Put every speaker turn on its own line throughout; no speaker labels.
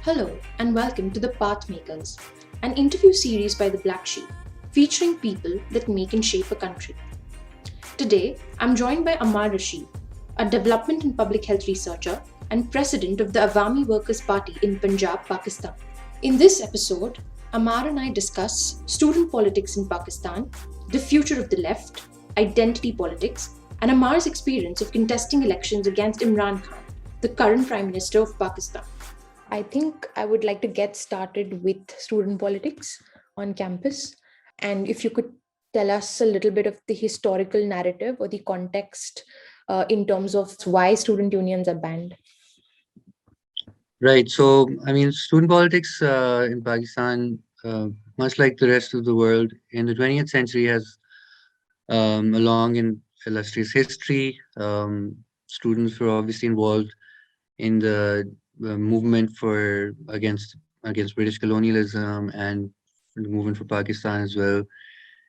Hello and welcome to The Pathmakers, an interview series by the Blahcksheep, featuring people that make and shape a country. Today, I'm joined by Ammar Rashid, a development and public health researcher and president of the Awami Workers Party in Punjab, Pakistan. In this episode, Ammar and I discuss student politics in Pakistan, the future of the left, identity politics, and Ammar's experience of contesting elections against Imran Khan, the current Prime Minister of Pakistan. I think I would like to get started with student politics on campus. And if you could tell us a little bit of the historical narrative or the context in terms of why student unions are banned.
Right. So, student politics in Pakistan, much like the rest of the world in the 20th century, has a long and illustrious history. Students were obviously involved in the movement for against British colonialism and the movement for Pakistan as well.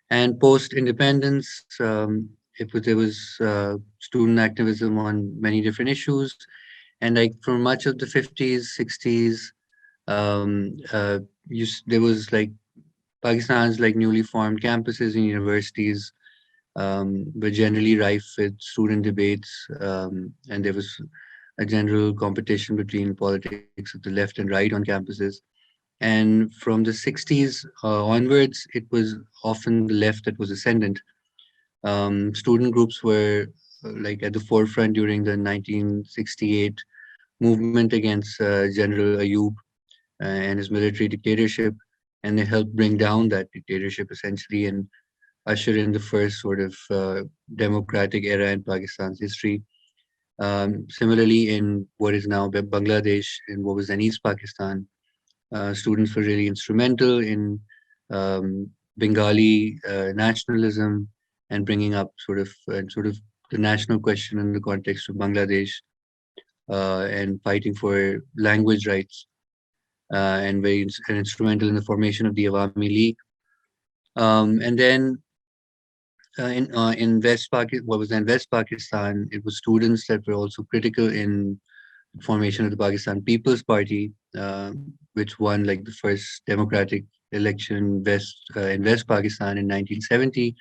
And post independence, there was student activism on many different issues. And like for much of the 50s, 60s, there was like Pakistan's like newly formed campuses and universities were generally rife with student debates, and there was a general competition between politics of the left and right on campuses. And from the 60s onwards, it was often the left that was ascendant. Student groups were like at the forefront during the 1968 movement against General Ayub and his military dictatorship, and they helped bring down that dictatorship essentially and usher in the first sort of democratic era in Pakistan's history. Similarly, in what is now Bangladesh and what was then East Pakistan, students were really instrumental in um, Bengali nationalism and bringing up sort of the national question in the context of Bangladesh and fighting for language rights and and instrumental in the formation of the Awami League. And then in what was then West Pakistan, it was students that were also critical in the formation of the Pakistan People's Party, which won like the first democratic election in West Pakistan in 1970.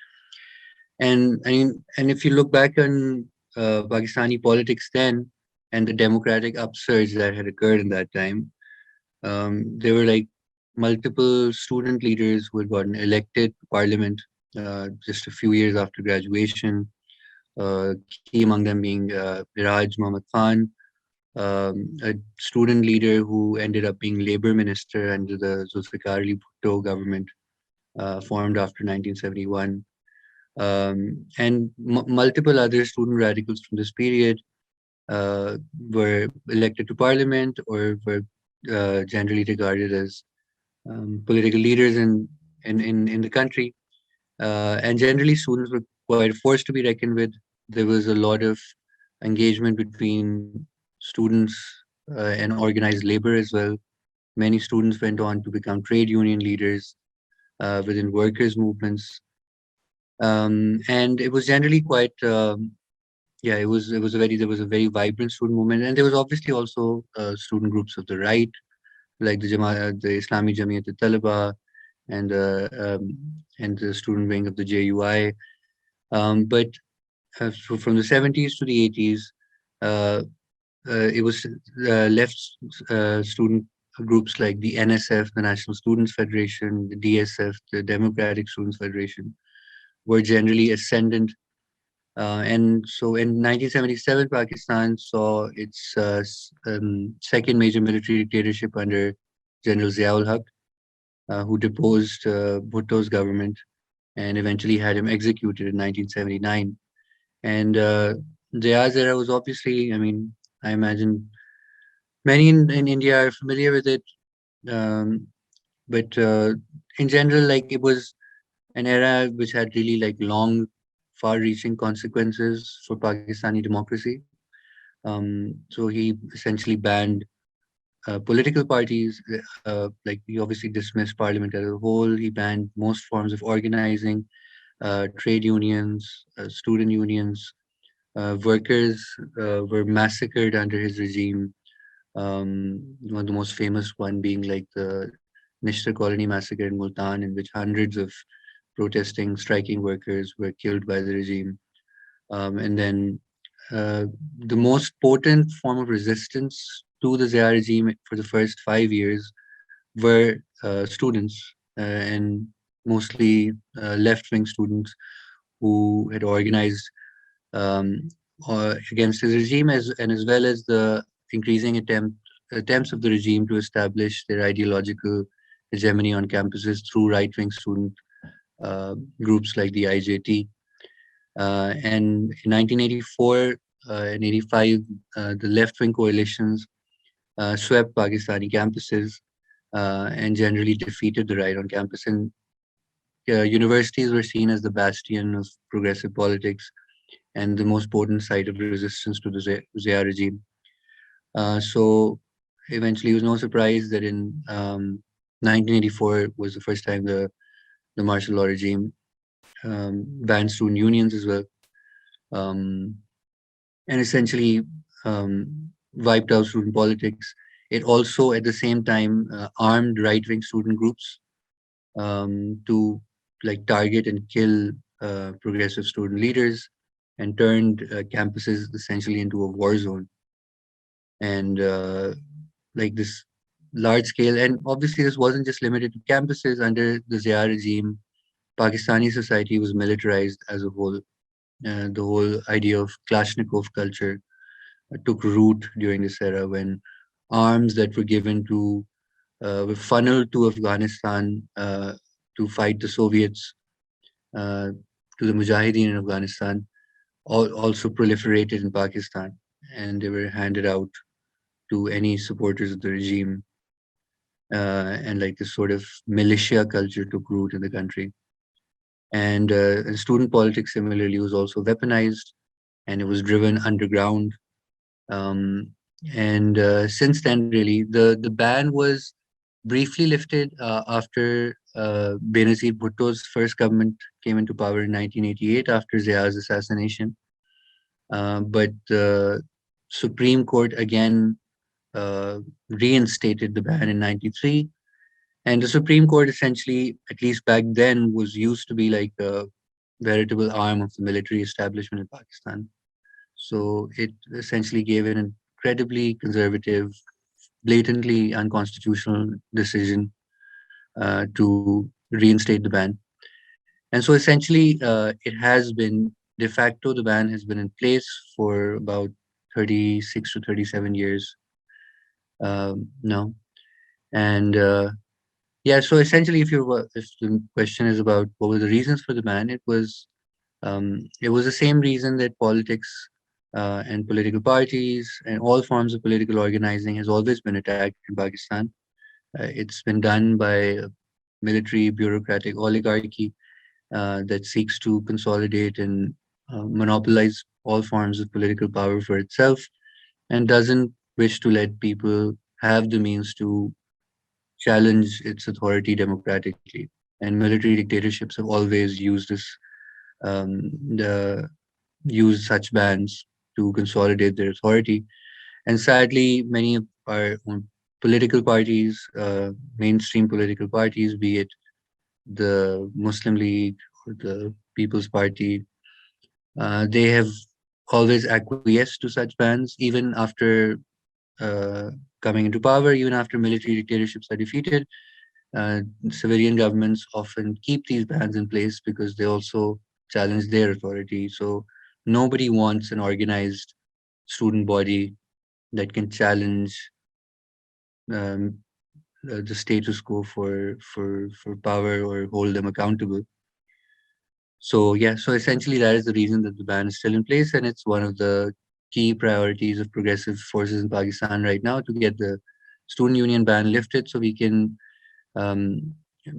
And if you look back on Pakistani politics then and the democratic upsurge that had occurred in that time, there were like multiple student leaders who had gotten elected to parliament just a few years after graduation. Key among them being Biraj Muhammad Khan, a student leader who ended up being labor minister under the Zulfikar Ali Bhutto government formed after 1971. And multiple other student radicals from this period were elected to parliament or were generally regarded as political leaders in the country. And generally, students were quite a force to be reckoned with. There was a lot of engagement between students and organized labor as well. Many students went on to become trade union leaders within workers' movements. And it was generally quite yeah, it was a very there was a very vibrant student movement, and there was obviously also student groups of the right, like the Islami Jamiat al-Talaba, and and the student wing of the JUI. But so from the 70s to the 80s, uh, it was left student groups like the NSF, the National Students Federation, the DSF, the Democratic Students Federation, were generally ascendant. And so in 1977, Pakistan saw its second major military dictatorship under General Ziaul Haq, who deposed Bhutto's government and eventually had him executed in 1979. And Zia's era was obviously, I imagine many in India are familiar with it. Um, but in general, like it was an era which had really like long, far-reaching consequences for Pakistani democracy. So he essentially banned political parties. Like he obviously dismissed parliament as a whole. He banned most forms of organizing, trade unions, student unions. Workers were massacred under his regime. One of the most famous one being like the Nishtar Colony massacre in Multan, in which hundreds of protesting, striking workers were killed by the regime. And then the most potent form of resistance to the Zia regime for the first 5 years were students, and mostly left-wing students who had organized um, against his regime, as well as the increasing attempts of the regime to establish their ideological hegemony on campuses through right-wing student uh, groups like the IJT. And in 1984 and 85, the left-wing coalitions swept Pakistani campuses and generally defeated the right on campus. And universities were seen as the bastion of progressive politics and the most potent site of resistance to the Zia regime. So eventually, it was no surprise that in 1984 was the first time the martial law regime banned student unions as well, um, and essentially wiped out student politics. It also, at the same time, armed right-wing student groups to like target and kill progressive student leaders, and turned campuses essentially into a war zone. And like this large scale, and obviously this wasn't just limited to campuses. Under the Zia regime, Pakistani society was militarized as a whole. The whole idea of Kalashnikov culture took root during this era, when arms that were given to were funneled to Afghanistan to fight the Soviets, uh, to the Mujahideen in Afghanistan, also proliferated in Pakistan, and they were handed out to any supporters of the regime. And like this sort of militia culture took root in the country. And student politics similarly was also weaponized, and it was driven underground. Um, and since then, really, the ban was briefly lifted after Benazir Bhutto's first government came into power in 1988 after Zia's assassination. But the Supreme Court again reinstated the ban in '93. And the Supreme Court essentially, at least back then, was used to be like a veritable arm of the military establishment in Pakistan. So it essentially gave an incredibly conservative, blatantly unconstitutional decision to reinstate the ban. And so essentially, it has been de facto, the ban has been in place for about 36 to 37 years now. And yeah, so essentially, if the question is about what were the reasons for the ban, it was the same reason that politics and political parties and all forms of political organizing has always been attacked in Pakistan. It's been done by a military bureaucratic oligarchy that seeks to consolidate and monopolize all forms of political power for itself, and doesn't wish to let people have the means to challenge its authority democratically. And military dictatorships have always used the use such bans to consolidate their authority. And sadly, many of our own political parties, mainstream political parties, be it the Muslim League or the People's Party, they have always acquiesced to such bans, even after uh, coming into power, even after military dictatorships are defeated. Civilian governments often keep these bans in place because they also challenge their authority. So nobody wants an organized student body that can challenge um, the status quo for power or hold them accountable. So yeah, so essentially that is the reason that the ban is still in place, and it's one of the key priorities of progressive forces in Pakistan right now to get the student union ban lifted so we can um,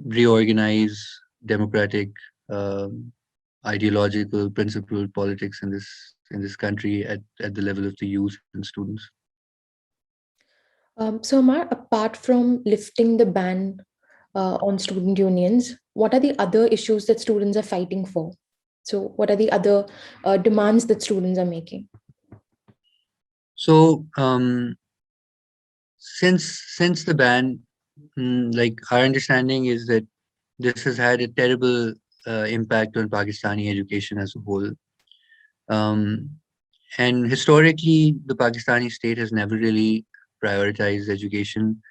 reorganize democratic, um, ideological, principled politics in this country at the level of the youth and students.
So, Amar, apart from lifting the ban on student unions, what are the other issues that students are fighting for? So, what are the other demands that students are making?
So Since the ban, like our understanding is that this has had a terrible impact on Pakistani education as a whole. Um, and historically, the Pakistani state has never really prioritized education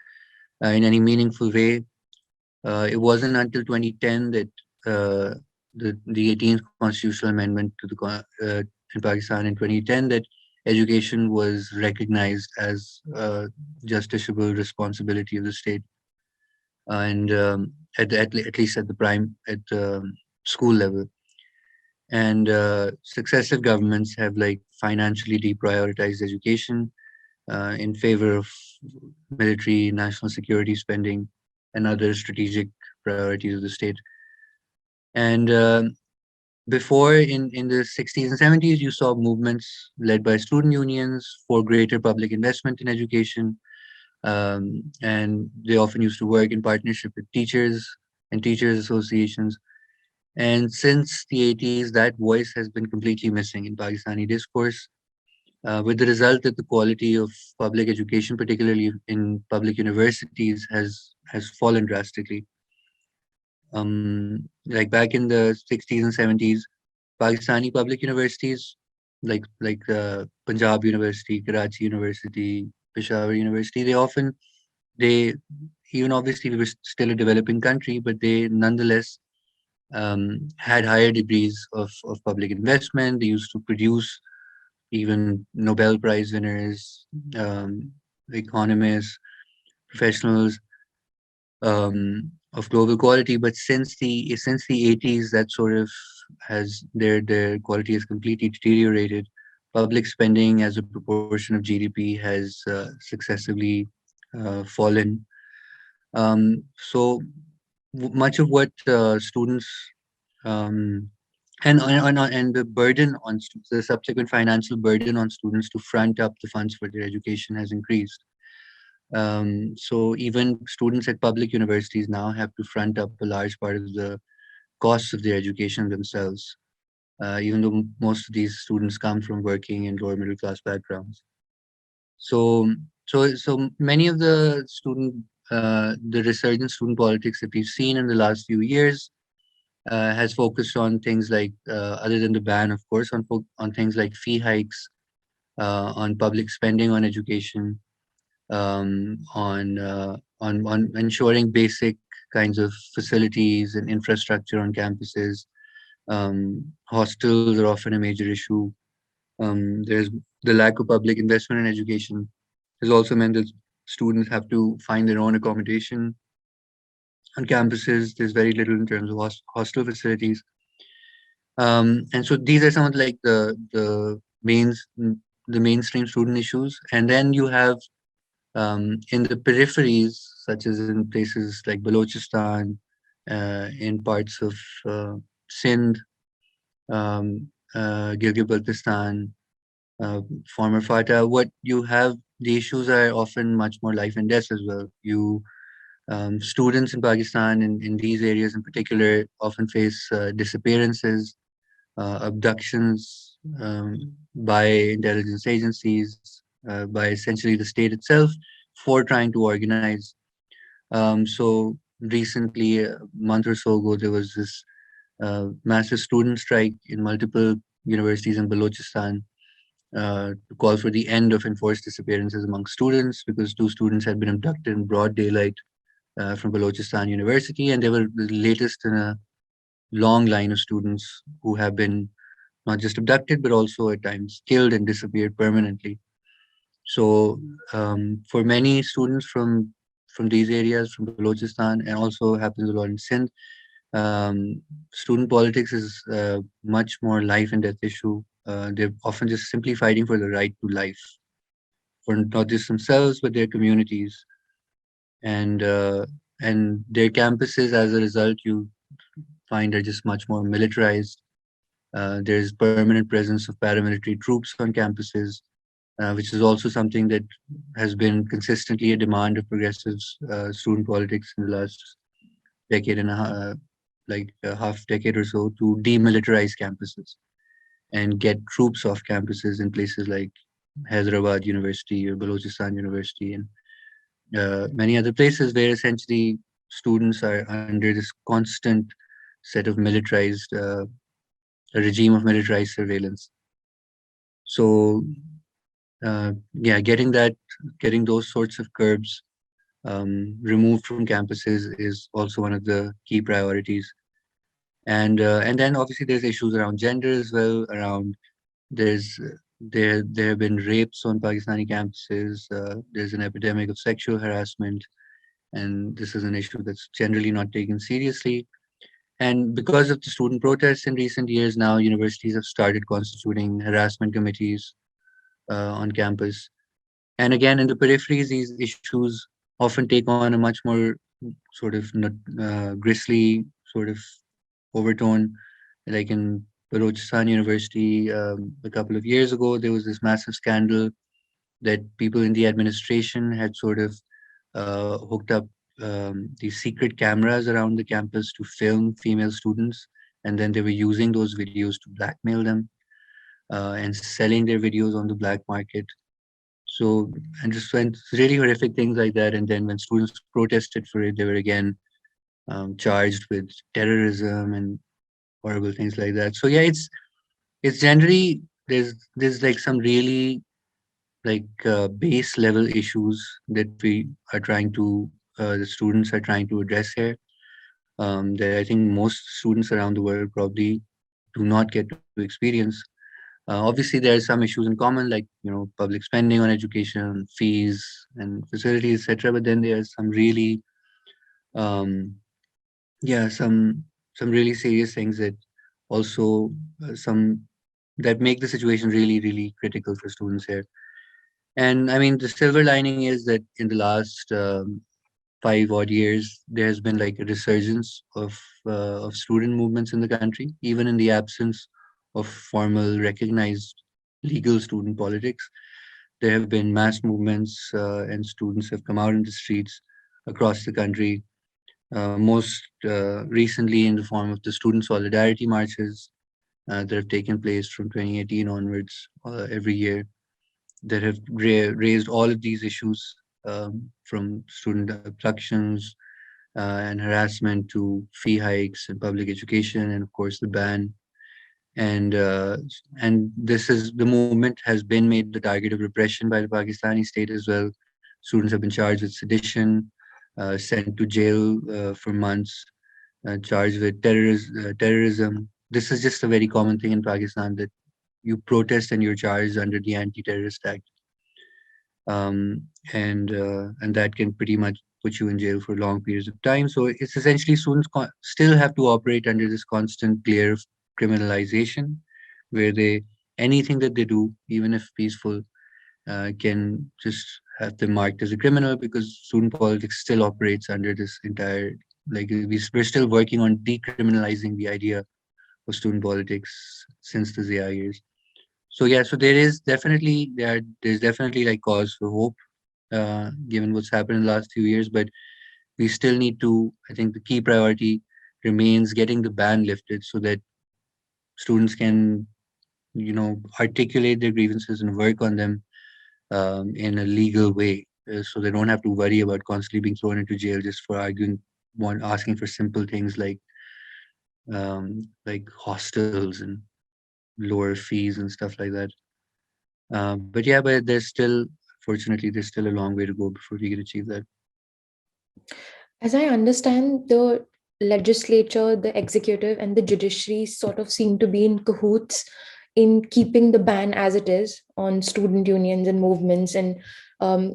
in any meaningful way. It wasn't until 2010 that the 18th constitutional amendment to in Pakistan in 2010 that education was recognized as a justiciable responsibility of the state, and at least at the prime at school level. And successive governments have like financially deprioritized education in favor of military, national security spending, and other strategic priorities of the state. And before, in the 60s and 70s, you saw movements led by student unions for greater public investment in education. And they often used to work in partnership with teachers and teachers associations. And since the 80s, that voice has been completely missing in Pakistani discourse, with the result that the quality of public education, particularly in public universities, has fallen drastically. Like back in the 60s and 70s, Pakistani public universities, like Punjab University, Karachi University, Peshawar University, they even obviously we were still a developing country, but they nonetheless had higher degrees of public investment. They used to produce even Nobel Prize winners, economists, professionals of global quality. But since the 80s, that sort of has their quality has completely deteriorated. Public spending as a proportion of GDP has successively fallen. So much of what students um, and the burden on the subsequent financial burden on students to front up the funds for their education has increased. So even students at public universities now have to front up a large part of the costs of their education themselves, even though most of these students come from working and lower middle class backgrounds. So many of the resurgent student politics that we've seen in the last few years has focused on things like, other than the ban, of course, on things like fee hikes, on public spending on education, on ensuring basic kinds of facilities and infrastructure on campuses. Hostels are often a major issue. There's the lack of public investment in education has also meant that students have to find their own accommodation on campuses. There's very little in terms of hostel facilities. And so these are some of like the mainstream student issues. And then you have in the peripheries, such as in places like Balochistan, in parts of Sindh, Gilgit-Baltistan, uh, former FATA, what you have, the issues are often much more life and death as well. Students in Pakistan in these areas in particular often face disappearances, abductions by intelligence agencies, by essentially the state itself for trying to organize. So recently, a month or so ago, there was this massive student strike in multiple universities in Balochistan to call for the end of enforced disappearances among students because two students had been abducted in broad daylight from Balochistan University, and they were the latest in a long line of students who have been not just abducted but also at times killed and disappeared permanently. So for many students from these areas, from Balochistan, and also happens a lot in Sindh, student politics is much more life and death issue. They're often just simply fighting for the right to life, for not just themselves but their communities, and uh, and their campuses. As a result, you find are just much more militarized. There's permanent presence of paramilitary troops on campuses, which is also something that has been consistently a demand of progressive student politics in the last decade and like a half decade or so, to demilitarize campuses and get troops off campuses in places like Hyderabad University or Balochistan University. many other places where essentially students are under this constant set of militarized, a regime of militarized surveillance. So yeah, getting those sorts of curbs removed from campuses is also one of the key priorities. And then obviously there's issues around gender as well. Around there's there have been rapes on Pakistani campuses. There's an epidemic of sexual harassment, and this is an issue that's generally not taken seriously. And because of the student protests in recent years, now universities have started constituting harassment committees on campus. And again, in the peripheries, these issues often take on a much more sort of grisly sort of overtone. Like in Balochistan University, a couple of years ago, there was this massive scandal that people in the administration had sort of hooked up these secret cameras around the campus to film female students, and then they were using those videos to blackmail them and selling their videos on the black market. So, and just went really horrific things like that. And then when students protested for it, they were again charged with terrorism and horrible things like that. So yeah, it's generally there's like some really like base level issues that we are trying to the students are trying to address here. That I think most students around the world probably do not get to experience. Obviously, there are some issues in common, like public spending on education, fees, and facilities, etc. But then there are some really, um, yeah, some really serious things that also some that make the situation really, really critical for students here. And I mean, the silver lining is that in the last 5 odd years, there has been like a resurgence of student movements in the country, even in the absence of formal recognized legal student politics. There have been mass movements, and students have come out in the streets across the country. Most recently, in the form of the student solidarity marches that have taken place from 2018 onwards, every year, that have raised all of these issues, from student abductions and harassment to fee hikes in public education, and of course the ban. And this is the movement has been made the target of repression by the Pakistani state as well. Students have been charged with sedition, sent to jail for months, charged with terrorism. This is just a very common thing in Pakistan, that you protest and you're charged under the Anti-Terrorist Act, and that can pretty much put you in jail for long periods of time. So it's essentially students still have to operate under this constant glare of criminalization, where they anything that they do, even if peaceful, can just have them marked as a criminal, because student politics still operates under this entire like we're still working on decriminalizing the idea of student politics since the ZI years. So yeah, so there's definitely like cause for hope, given what's happened in the last few years. But we still need to. I think the key priority remains getting the ban lifted so that students can, articulate their grievances and work on them in a legal way, so they don't have to worry about constantly being thrown into jail just for arguing, asking for simple things like hostels and lower fees and stuff like that. But yeah, but fortunately, there's still a long way to go before we can achieve that.
As I understand, the legislature, the executive, and the judiciary sort of seem to be in cahoots in keeping the ban as it is on student unions and movements, and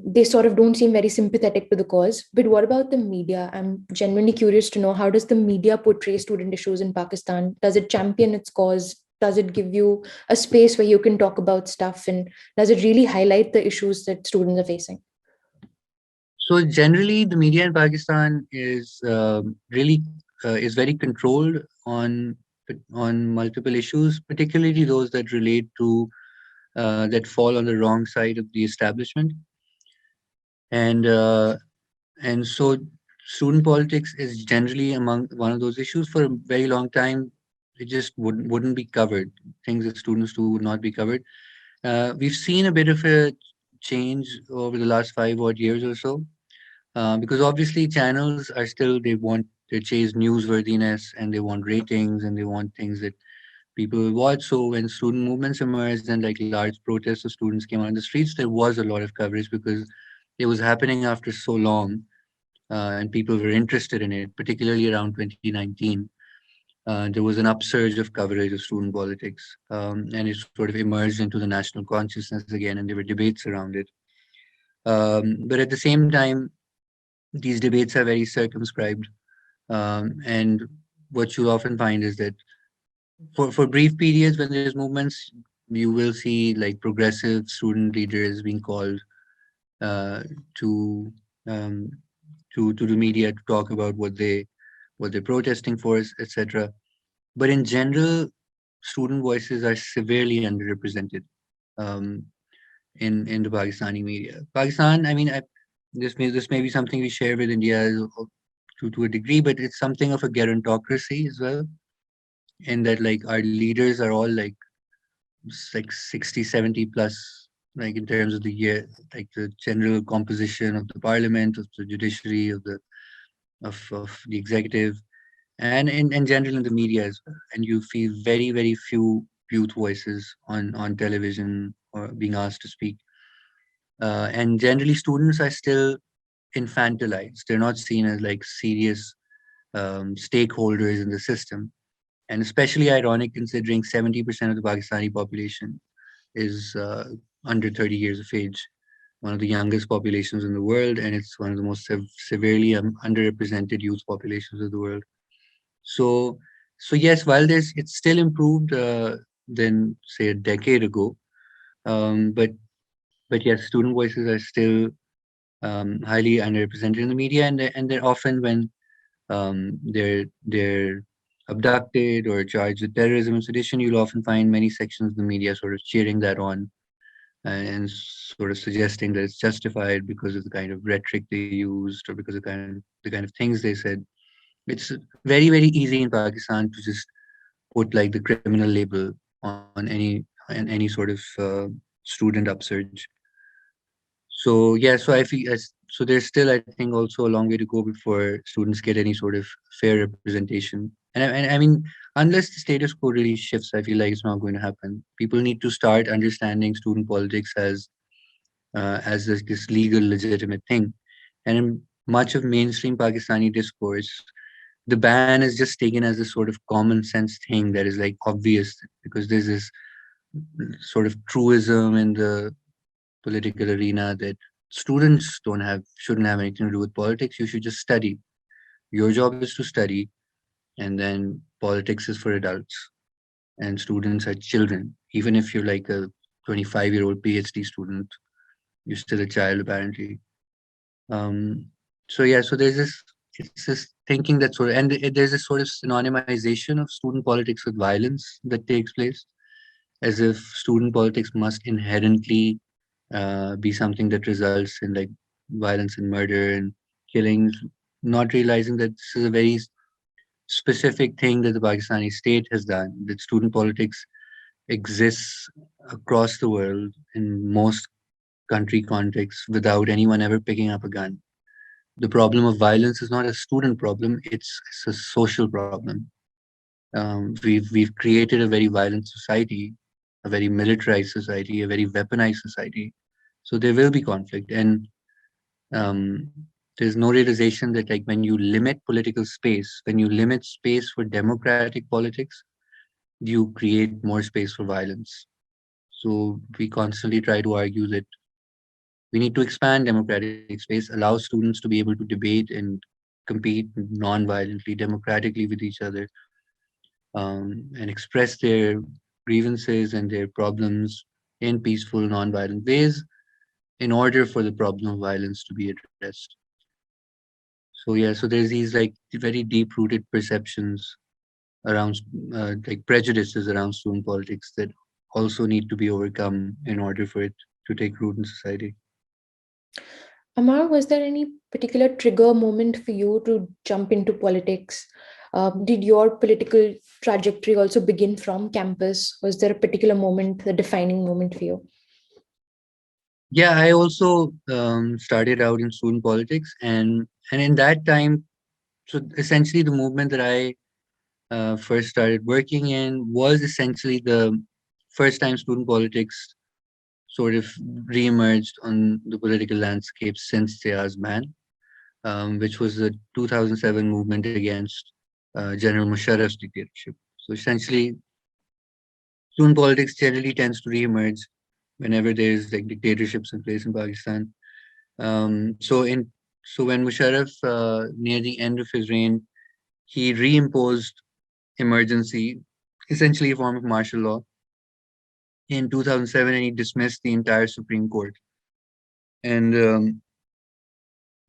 they sort of don't seem very sympathetic to the cause. But what about the media? I'm genuinely curious to know, how does the media portray student issues in Pakistan? Does it champion its cause? Does it give you a space where you can talk about stuff? And does it really highlight the issues that students are facing?
So generally, the media in Pakistan is very controlled on multiple issues, particularly those that relate to that fall on the wrong side of the establishment, and uh, and so student politics is generally among one of those issues. For a very long time, it just wouldn't be covered. Things that students do would not be covered. We've seen a bit of a change over the last 5 odd years or so. Because obviously channels are still, they chase newsworthiness and they want ratings and they want things that people will watch. So when student movements emerged and like large protests of students came out in the streets, there was a lot of coverage because it was happening after so long, and people were interested in it, particularly around 2019. There was an upsurge of coverage of student politics, and it sort of emerged into the national consciousness again, and there were debates around it. But at the same time, these debates are very circumscribed, and what you'll often find is that for brief periods when there's movements, you will see like progressive student leaders being called uh, to um, to the media to talk about what they're protesting for, etc. But in general, student voices are severely underrepresented um, in the Pakistani media. Pakistan, I mean, this may be something we share with India to a degree, but it's something of a gerontocracy as well. In that, like our leaders are all like 60, 70 plus, like in terms of the year, like the general composition of the parliament, of the judiciary, of the executive, and in general in the media as well. And you feel very, very few youth voices on television or being asked to speak. And generally, students are still infantilized. They're not seen as like serious stakeholders in the system. And especially ironic considering 70% of the Pakistani population is under 30 years of age, one of the youngest populations in the world, and it's one of the most severely underrepresented youth populations of the world. So, so yes, while it's still improved than say a decade ago, but yes, student voices are still highly underrepresented in the media, and they're often when they're abducted or charged with terrorism and sedition, you'll often find many sections of the media sort of cheering that on and sort of suggesting that it's justified because of the kind of rhetoric they used or because of the kind of things they said. It's very, very easy in Pakistan to just put like the criminal label on any sort of student upsurge. So yeah, so I feel so there's still, I think, also a long way to go before students get any sort of fair representation. And I mean, unless the status quo really shifts, I feel like it's not going to happen. People need to start understanding student politics as this legal, legitimate thing. And in much of mainstream Pakistani discourse, the ban is just taken as a sort of common sense thing that is like obvious because there's this sort of truism in the political arena that students don't have shouldn't have anything to do with politics. You should just study. Your job is to study, and then politics is for adults, and students are children. Even if you're like a 25-year-old PhD student, you're still a child apparently. Um, so yeah, so it's this thinking that sort of, and there's this sort of synonymization of student politics with violence that takes place, as if student politics must inherently be something that results in like violence and murder and killings, not realizing that this is a very specific thing that the Pakistani state has done, that student politics exists across the world in most country contexts without anyone ever picking up a gun. The problem of violence is not a student problem, it's a social problem. We've created a very violent society, a very militarized society, a very weaponized society. So there will be conflict, and um, there's no realization that like when you limit political space, when you limit space for democratic politics, you create more space for violence. So we constantly try to argue that we need to expand democratic space, allow students to be able to debate and compete non-violently, democratically with each other, and express their grievances and their problems in peaceful, non-violent ways in order for the problem of violence to be addressed. So yeah, so there's these like very deep-rooted perceptions around like prejudices around student politics that also need to be overcome in order for it to take root in society.
Amar, was there any particular trigger moment for you to jump into politics? Did your political trajectory also begin from campus? Was there a particular moment, the defining moment for you?
Yeah, I also started out in student politics, and in that time, so essentially the movement that I first started working in was essentially the first time student politics sort of re-emerged on the political landscape since Zia's ban, which was the 2007 movement against General Musharraf's dictatorship. So essentially, student politics generally tends to re-emerge whenever there's like dictatorships in place in Pakistan. So when Musharraf near the end of his reign, he reimposed emergency, essentially a form of martial law, in 2007, and he dismissed the entire Supreme Court. And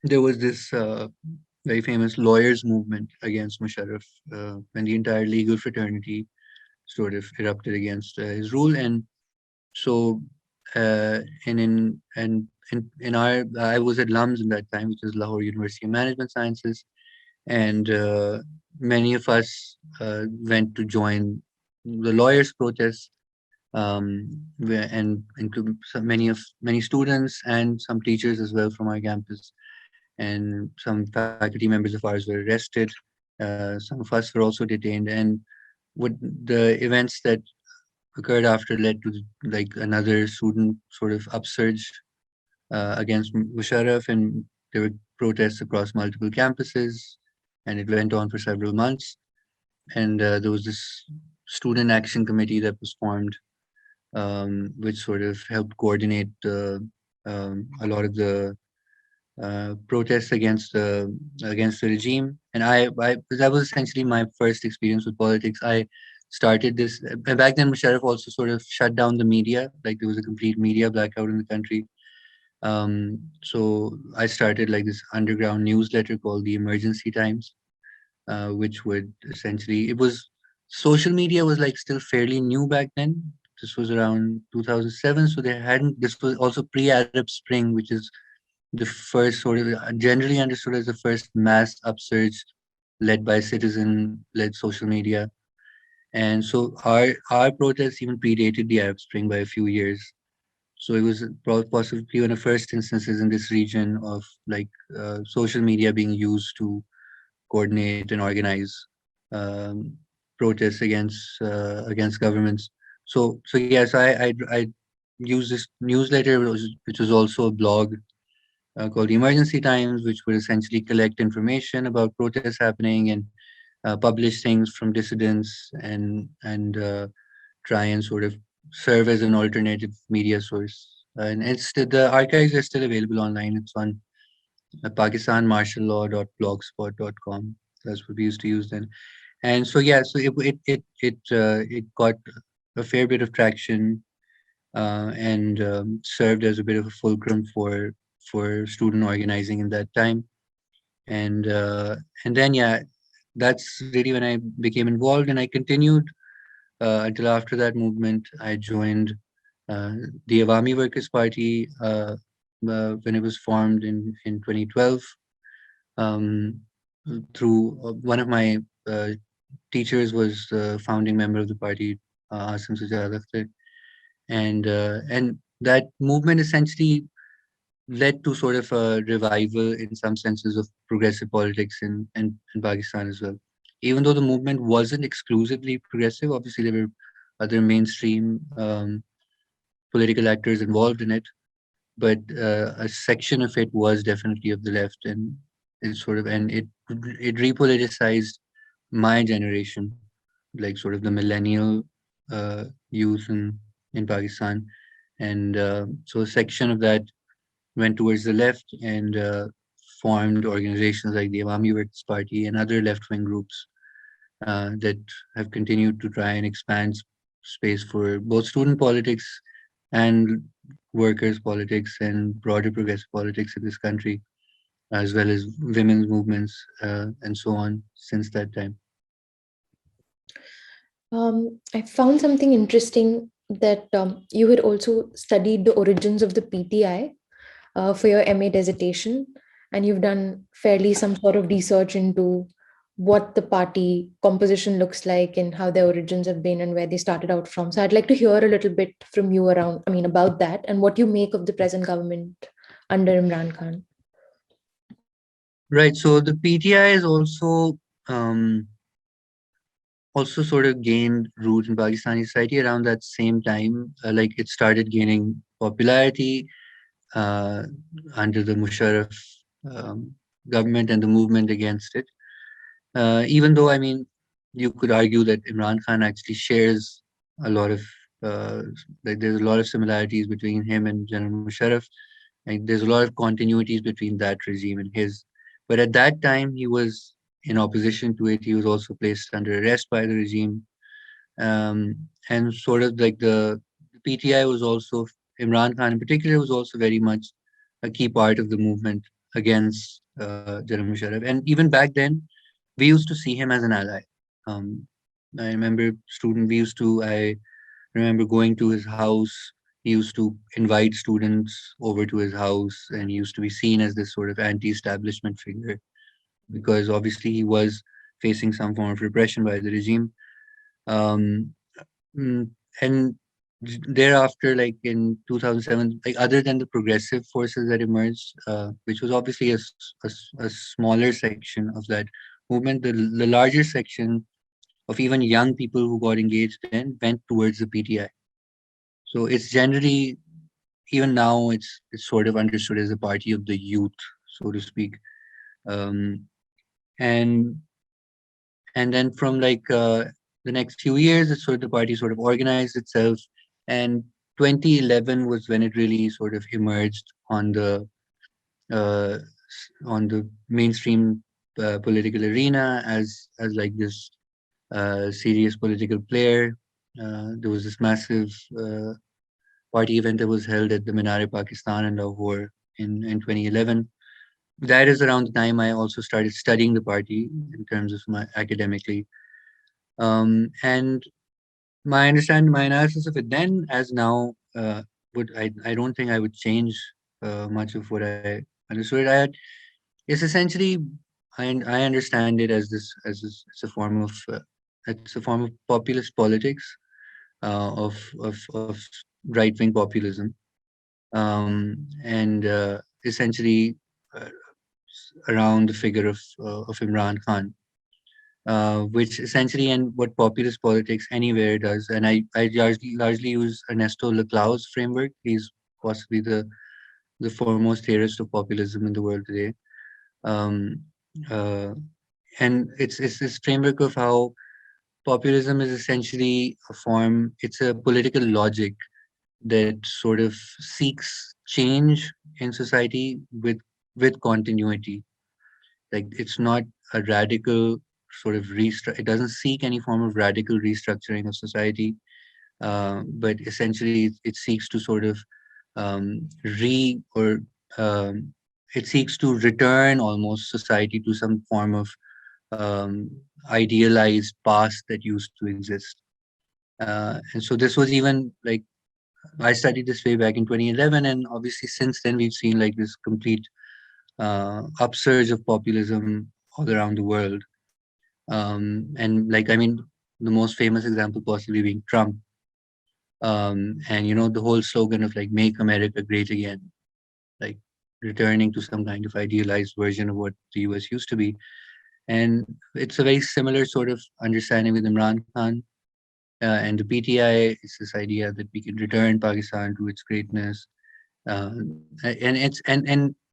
there was this very famous lawyers' movement against Musharraf when the entire legal fraternity sort of erupted against his rule. And so, and in our, I was at LUMS in that time, which is Lahore University of Management Sciences, and many of us went to join the lawyers' protests, and include many students and some teachers as well from our campus, and some faculty members of ours were arrested. Some of us were also detained, and what the events that occurred after led to like another student sort of upsurge against Musharraf, and there were protests across multiple campuses, and it went on for several months. And there was this student action committee that was formed, which sort of helped coordinate a lot of the protests against the regime. And I that was essentially my first experience with politics. I started this back then. Musharraf also sort of shut down the media, like there was a complete media blackout in the country. So I started like this underground newsletter called the Emergency Times, which would essentially, it was, social media was like still fairly new back then. This was around 2007, so they hadn't. This was also pre-Arab Spring, which is the first sort of generally understood as the first mass upsurge led by citizen-led social media. And so our protests even predated the Arab Spring by a few years. So it was possibly one of the first instances in this region of like social media being used to coordinate and organize um, protests against governments. So yes, I used this newsletter, which was also a blog called the Emergency Times, which would essentially collect information about protests happening and publish things from dissidents, and try and sort of serve as an alternative media source. And the archives are still available online. It's on pakistanmartiallaw.blogspot.com. That's what we used to use then. And so yeah, so it got a fair bit of traction, and served as a bit of a fulcrum for student organizing in that time. And then yeah, that's really when I became involved, and I continued until after that movement. I joined the Awami Workers Party when it was formed in 2012, um, through one of my teachers was the founding member of the party, Asim Sajjad Akhtar, and that movement essentially led to sort of a revival in some senses of progressive politics in Pakistan as well. Even though the movement wasn't exclusively progressive, obviously there were other mainstream political actors involved in it, but a section of it was definitely of the left, and it repoliticized my generation, like sort of the millennial youth in Pakistan, and so a section of that went towards the left and formed organizations like the Awami Workers Party and other left-wing groups that have continued to try and expand space for both student politics and workers' politics and broader progressive politics in this country, as well as women's movements and so on since that time.
I found something interesting that you had also studied the origins of the PTI for your MA dissertation, and you've done fairly some sort of research into what the party composition looks like and how their origins have been and where they started out from. So I'd like to hear a little bit from you about that and what you make of the present government under Imran Khan.
Right. So the PTI is um, also sort of gained roots in Pakistani society around that same time. Like it started gaining popularity uh, under the Musharraf um, government and the movement against it. Even though, I mean, you could argue that Imran Khan actually shares a lot of, uh, like, there's a lot of similarities between him and General Musharraf. Like, there's a lot of continuities between that regime and his. But at that time, he was in opposition to it. He was also placed under arrest by the regime. And sort of like the PTI was also, Imran Khan in particular, was also very much a key part of the movement against General Musharraf. And even back then, we used to see him as an ally. Um, I remember I remember going to his house. He used to invite students over to his house, and he used to be seen as this sort of anti-establishment figure because obviously he was facing some form of repression by the regime. Um, mm, and thereafter, like in 2007, like other than the progressive forces that emerged, which was obviously a smaller section of that movement, the larger section of even young people who got engaged then went towards the PTI. So it's generally, even now, it's sort of understood as a party of the youth, so to speak. Um, and and then from like the next few years, the party sort of organized itself, and 2011 was when it really sort of emerged uh, on the mainstream political arena as like this serious political player. There was this massive party event that was held at the Minar Pakistan in Lahore in 2011. That is around the time I also started studying the party in terms of my academically. And my analysis of it then as now I don't think I would change much of what I understood. It's essentially I understand it as it's a form of populist politics of right wing populism, and essentially uh, around the figure of Imran Khan, which essentially and what populist politics anywhere does. And I largely use Ernesto Laclau's framework. He's possibly the foremost theorist of populism in the world today. Um, uh, and it's this framework of how populism is essentially it's a political logic that sort of seeks change in society with continuity. Like it's not a radical sort of it doesn't seek any form of radical restructuring of society, but essentially it seeks to sort of re or it seeks to return almost society to some form of um, idealized past that used to exist. And so this was even like I studied this way back in 2011, and obviously since then we've seen like this complete upsurge of populism all around the world. And like I mean, the most famous example possibly being Trump, and you know the whole slogan of like "Make America Great Again," like returning to some kind of idealized version of what the U.S. used to be. And it's a very similar sort of understanding with Imran Khan and the PTI. It's this idea that we can return Pakistan to its greatness. And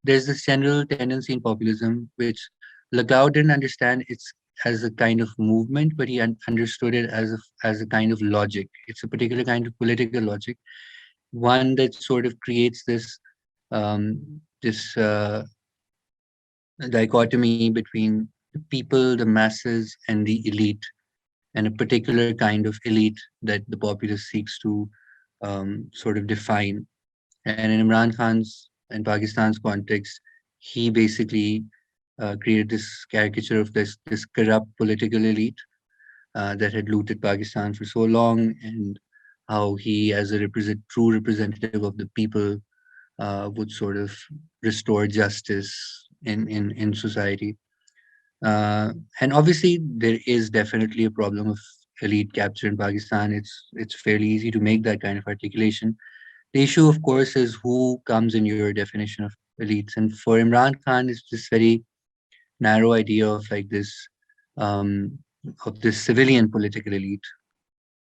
there's this general tendency in populism which Lagau didn't understand it's as a kind of movement, but he understood it as a kind of logic. It's a particular kind of political logic, one that sort of creates this dichotomy between the people, the masses, and the elite, and a particular kind of elite that the populace seeks to sort of define. And in Imran Khan's and Pakistan's context, he basically created this caricature of this corrupt political elite that had looted Pakistan for so long, and how he, as a true representative of the people, would sort of restore justice in society. Uh, and obviously, there is definitely a problem of elite capture in Pakistan. It's fairly easy to make that kind of articulation. The issue, of course, is who comes in your definition of elites. And for Imran Khan, it's this very narrow idea of like um, this civilian political elite,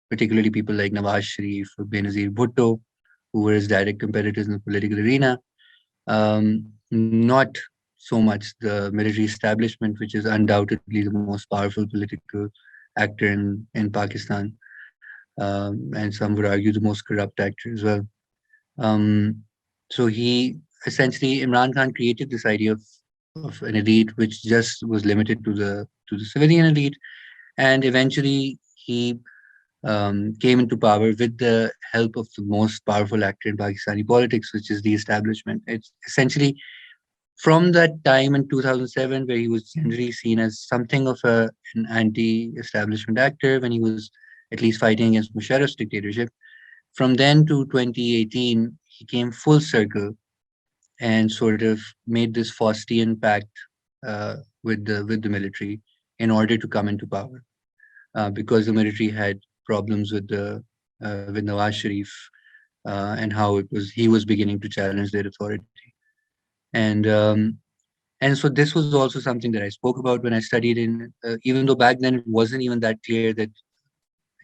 particularly people like Nawaz Sharif or Benazir Bhutto, who were his direct competitors in the political arena. Not so much the military establishment, which is undoubtedly the most powerful political actor in Pakistan, and some would argue the most corrupt actor as well. Um, so he essentially Imran Khan created this idea of an elite which just was limited to the civilian elite, and eventually he came into power with the help of the most powerful actor in Pakistani politics, which is the establishment. It's essentially from that time in 2007, where he was generally seen as something of an anti-establishment actor when he was at least fighting against Musharraf's dictatorship. From then to 2018, he came full circle and sort of made this Faustian pact with the military in order to come into power, because the military had problems with Nawaz Sharif, and how it was he was beginning to challenge their authority. And so this was also something that I spoke about when I studied in, even though back then it wasn't even that clear that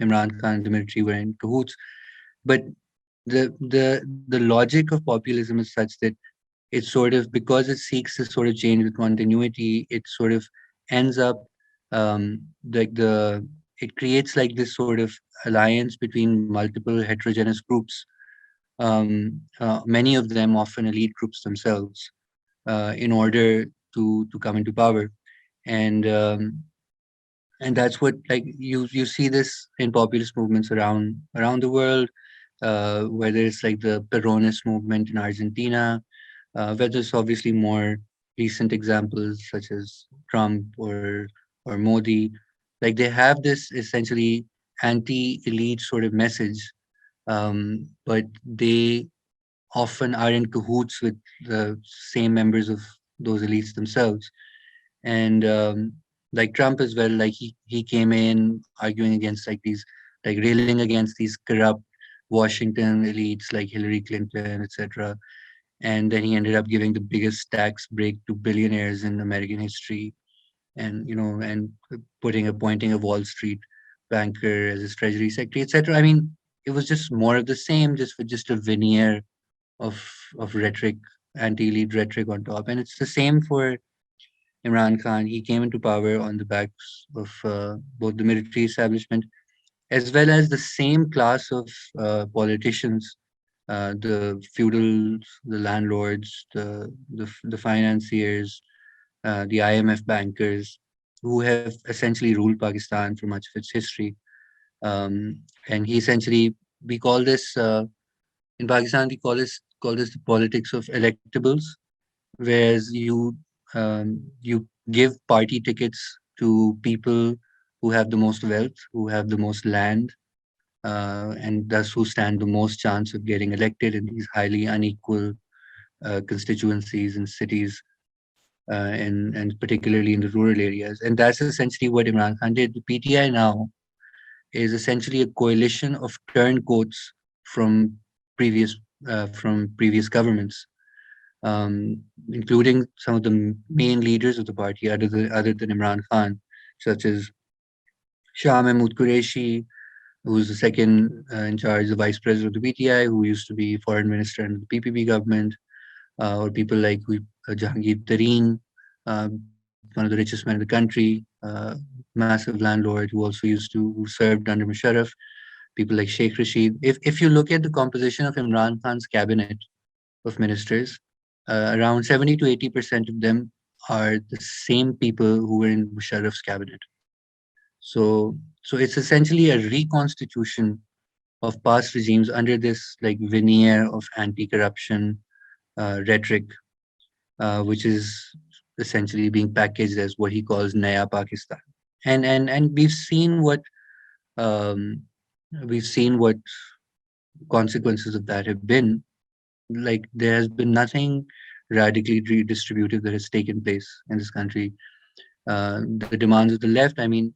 Imran Khan and the military were in cahoots. But the logic of populism is such that it's sort of, because it seeks this sort of change with continuity, it sort of ends up like it creates like this sort of alliance between multiple heterogeneous groups, many of them often elite groups themselves, in order to come into power. And that's what, like, you see this in populist movements around the world, whether it's like the Peronist movement in Argentina, whether it's obviously more recent examples such as Trump or Modi. Like, they have this essentially anti-elite sort of message, but they often are in cahoots with the same members of those elites themselves. And like Trump as well, like he came in arguing against like these, like railing against these corrupt Washington elites like Hillary Clinton, etc. And then he ended up giving the biggest tax break to billionaires in American history, and and appointing a Wall Street banker as his treasury secretary, etc. I mean, it was just more of the same, just with just a veneer of rhetoric, anti-elite rhetoric on top. And it's the same for Imran Khan. He came into power on the backs of both the military establishment as well as the same class of politicians, the feudals, the landlords, the financiers, the IMF bankers, who have essentially ruled Pakistan for much of its history. And he essentially, we call this in Pakistan, we call this the politics of electables, whereas you give party tickets to people who have the most wealth, who have the most land, and thus who stand the most chance of getting elected in these highly unequal constituencies and cities, and particularly in the rural areas. And that's essentially what Imran Khan did. The PTI now is essentially a coalition of turncoats from previous previous governments, including some of the main leaders of the party, other than Imran Khan, such as Shah Mahmood Qureshi, who's the second in charge, the vice president of the PTI, who used to be foreign minister in the PPP government, or people like Jahangir Tareen, one of the richest men in the country, massive landlord who also who served under Musharraf, people like Sheikh Rashid. If you look at the composition of Imran Khan's cabinet of ministers, around 70 to 80% of them are the same people who were in Musharraf's cabinet. So it's essentially a reconstitution of past regimes under this like veneer of anti-corruption rhetoric, which is essentially being packaged as what he calls Naya Pakistan. And um, we've seen what consequences of that have been. Like, there has been nothing radically redistributive that has taken place in this country. the demands of the left. I mean,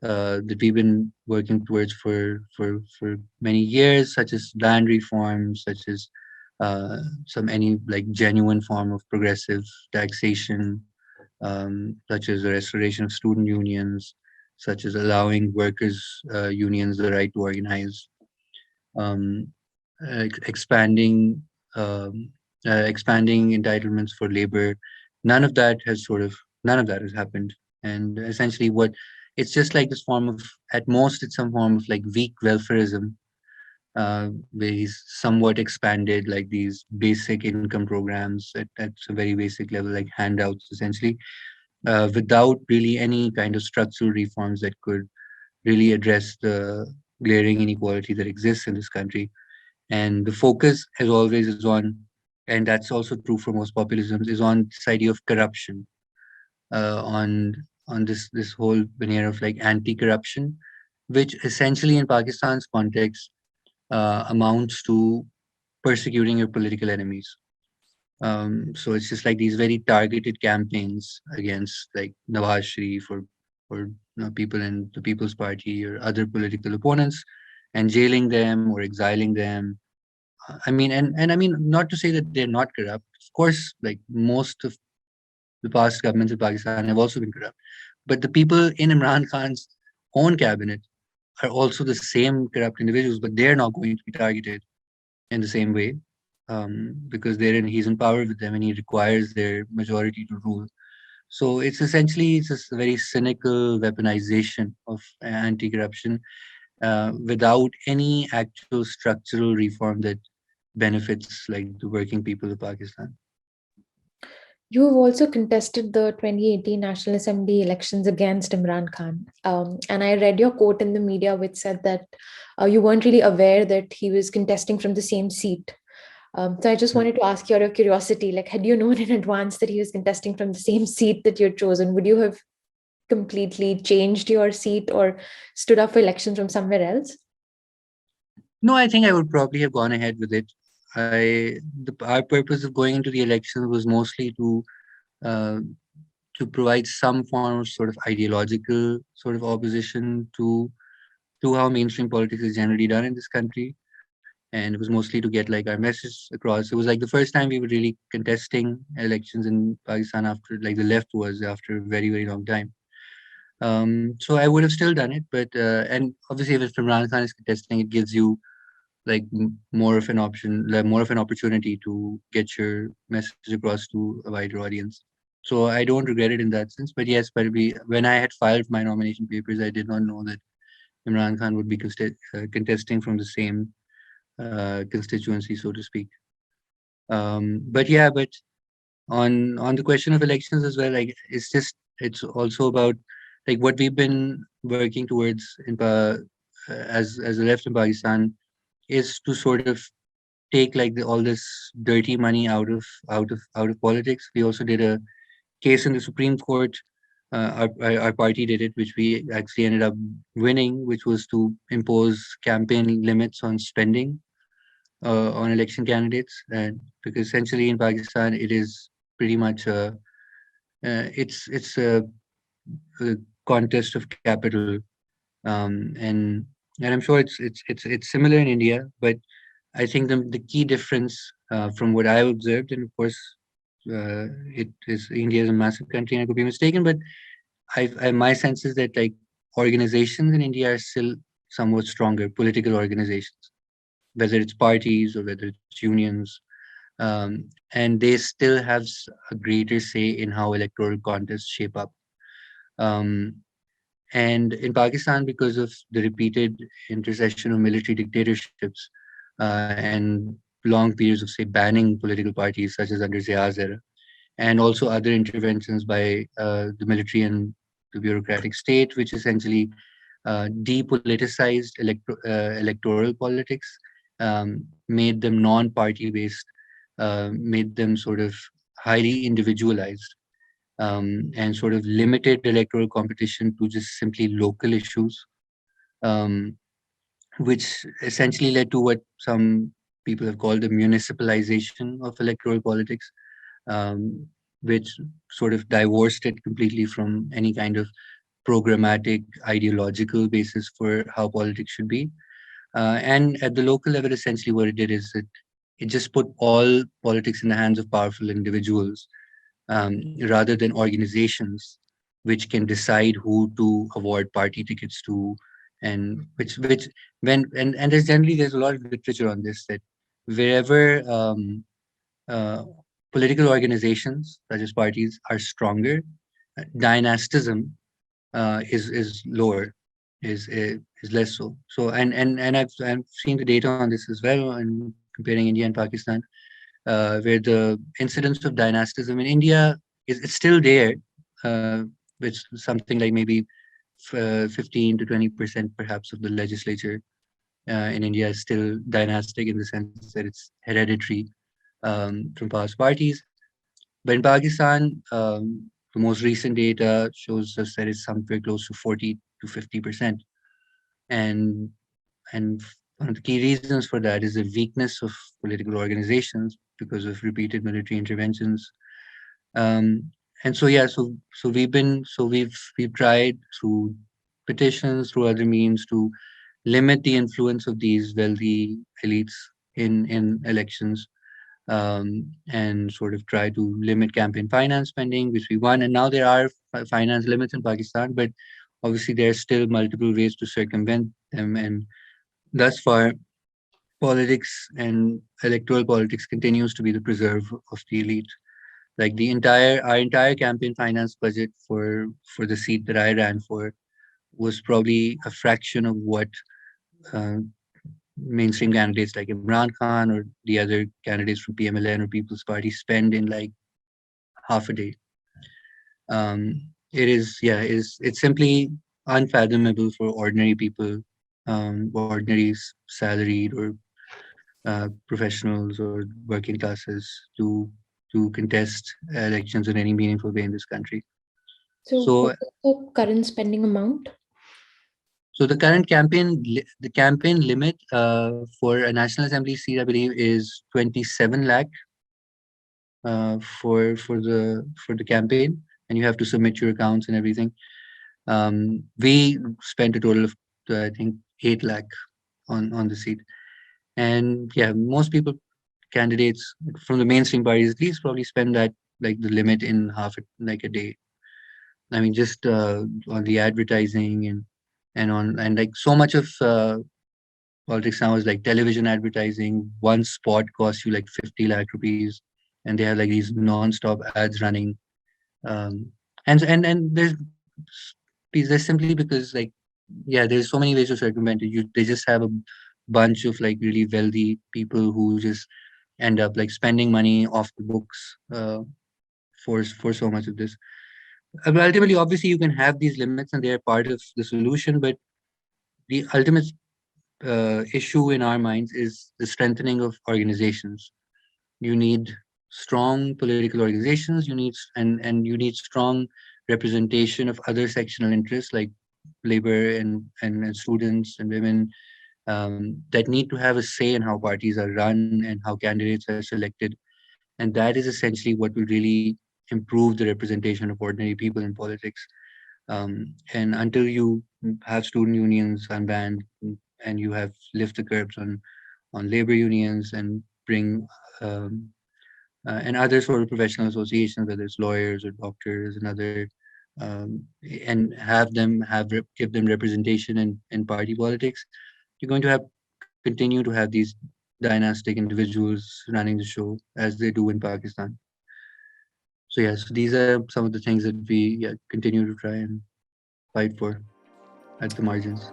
that we've been working towards for many years, such as land reform, such as some any like genuine form of progressive taxation, such as the restoration of student unions, such as allowing workers' unions the right to organize, um, expanding expanding entitlements for labor. None of that has sort of none of that has happened, and essentially what it's just like this form of at most it's some form of like weak welfareism, where he's somewhat expanded like these basic income programs at a very basic level, like handouts essentially, without really any kind of structural reforms that could really address the glaring inequality that exists in this country. And the focus, as always, is on, and that's also true for most populisms, is on this idea of corruption, on this whole veneer of like anti-corruption, which essentially in Pakistan's context amounts to persecuting your political enemies. So it's just like these very targeted campaigns against like Nawaz Sharif or people in the People's Party or other political opponents, and jailing them or exiling them. I mean, and I mean, not to say that they're not corrupt. Of course, like most of the past governments of Pakistan have also been corrupt. But the people in Imran Khan's own cabinet are also the same corrupt individuals, but they're not going to be targeted in the same way, because he's in power with them and he requires their majority to rule. So it's just a very cynical weaponization of anti-corruption, without any actual structural reform that benefits like the working people of Pakistan.
You have also contested the 2018 National Assembly elections against Imran Khan. And I read your quote in the media, which said that you weren't really aware that he was contesting from the same seat. So I just wanted to ask you out of curiosity, like, had you known in advance that he was contesting from the same seat that you had chosen, would you have completely changed your seat or stood up for elections from somewhere else?
No, I think I would probably have gone ahead with it. Our purpose of going into the elections was mostly uh, to provide some form of sort of ideological sort of opposition to how mainstream politics is generally done in this country. And it was mostly to get like our message across. It was like the first time we were really contesting elections in Pakistan after like the left was after a very, very long time. So I would have still done it, but and obviously if Imran Khan is contesting, it gives you like more of an option, like more of an opportunity to get your message across to a wider audience. So I don't regret it in that sense. But yes, but when I had filed my nomination papers, I did not know that Imran Khan would be contesting from the same constituency, so to speak. But yeah, but on the question of elections as well, like it's also about like what we've been working towards as a left in Pakistan is to sort of take like all this dirty money out of politics. We also did a case in the Supreme Court. Our party did it, which we actually ended up winning, which was to impose campaign limits on spending on election candidates, and because essentially in Pakistan it is pretty much a contest of capital, and I'm sure it's similar in India, but I think the key difference from what I've observed, and of course, it is India is a massive country, and I could be mistaken, but my sense is that like organizations in India are still somewhat stronger, political organizations, whether it's parties or whether it's unions, and they still have a greater say in how electoral contests shape up. Um, and in Pakistan, because of the repeated intercession of military dictatorships and long periods of, say, banning political parties, such as under Zia's era, and also other interventions by the military and the bureaucratic state, which essentially depoliticized electoral politics, made them non-party based, made them sort of highly individualized, and sort of limited electoral competition to just simply local issues, um, which essentially led to what some people have called the municipalization of electoral politics. Um, which sort of divorced it completely from any kind of programmatic ideological basis for how politics should be. And at the local level, essentially what it did is it just put all politics in the hands of powerful individuals, rather than organizations which can decide who to award party tickets to, and which when and there's a lot of literature on this, that wherever uh, political organizations such as parties are stronger, dynastism is lower, is less so. So and I've seen the data on this as well, and comparing India and Pakistan, where the incidence of dynastism in India is still there, uh, which is something like maybe 15 to 20% perhaps of the legislature in India is still dynastic, in the sense that it's hereditary from past parties. But in Pakistan, the most recent data shows us that it's somewhere close to 40 to 50%. And and one of the key reasons for that is the weakness of political organizations because of repeated military interventions. Um, and so yeah, so we've tried through petitions, through other means, to limit the influence of these wealthy elites in elections, and sort of try to limit campaign finance spending, which we won. And now there are finance limits in Pakistan, but obviously there are still multiple ways to circumvent them. And thus far, politics and electoral politics continues to be the preserve of the elite. Like our entire campaign finance budget for the seat that I ran for was probably a fraction of what uh, mainstream candidates like Imran Khan or the other candidates from PMLN or People's Party spend in like half a day. It's simply unfathomable for ordinary people, ordinary salaried or professionals or working classes to contest elections in any meaningful way in this country.
So, what
So,
is the current spending amount?
so the campaign limit for a National Assembly seat, I believe, is 27 lakh for the campaign, and you have to submit your accounts and everything. We spent a total of I think 8 lakh on the seat, and yeah, most people candidates from the mainstream parties at least probably spend that, like the limit, in like a day. I mean, just on the advertising and like so much of politics now is like television advertising. One spot costs you like 50 lakh rupees, and they have like these non-stop ads running. Um, and there's simply because, like, yeah, there's so many ways to circumvent it. They just have a bunch of like really wealthy people who just end up like spending money off the books for so much of this. But ultimately, obviously, you can have these limits and they are part of the solution. But the ultimate issue in our minds is the strengthening of organizations. You need strong political organizations. And you need strong representation of other sectional interests like labor and students and women, that need to have a say in how parties are run and how candidates are selected. And that is essentially what will really improve the representation of ordinary people in politics. And until you have student unions unbanned, and you have lift the curbs on labor unions and bring and other sort of professional associations, whether it's lawyers or doctors and other, um, and give them representation in party politics, you're going to have continue to have these dynastic individuals running the show as they do in Pakistan. So yes, these are some of the things that we, yeah, continue to try and fight for at the margins.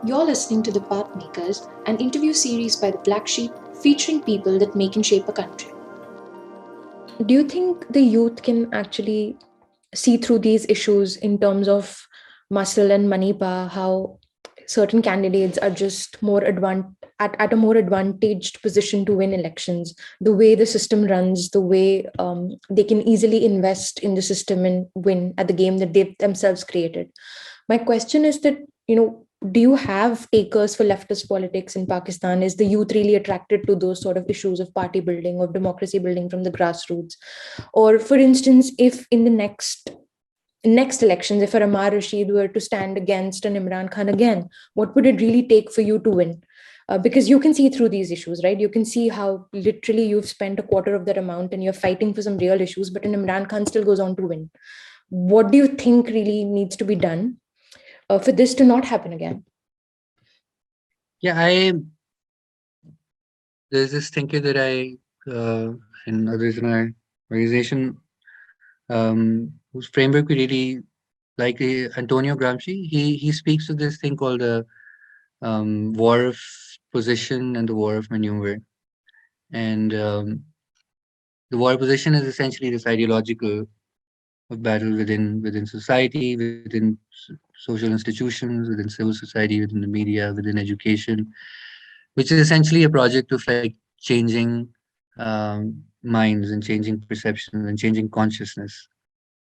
You're listening to The Path Makers, an interview series by the Blahcksheep featuring people that make and shape a country. Do you think the youth can actually see through these issues in terms of muscle and money power, how certain candidates are just at a more advantaged position to win elections, the way the system runs, the way they can easily invest in the system and win at the game that they've themselves created? My question is that, Do you have takers for leftist politics in Pakistan? Is the youth really attracted to those sort of issues of party building or democracy building from the grassroots? Or, for instance, if in the next elections, if a Ammar Rashid were to stand against an Imran Khan again, what would it really take for you to win? Because you can see through these issues, right? You can see how literally you've spent a quarter of that amount and you're fighting for some real issues, but an Imran Khan still goes on to win. What do you think really needs to be done for this to not happen again?
Yeah, I there's this thinker that and others in our organization whose framework we really like, Antonio Gramsci. He speaks of this thing called the war of position and the war of maneuver. And the war of position is essentially this ideological battle within society, within social institutions, within civil society, within the media, within education, which is essentially a project of like changing minds and changing perceptions and changing consciousness.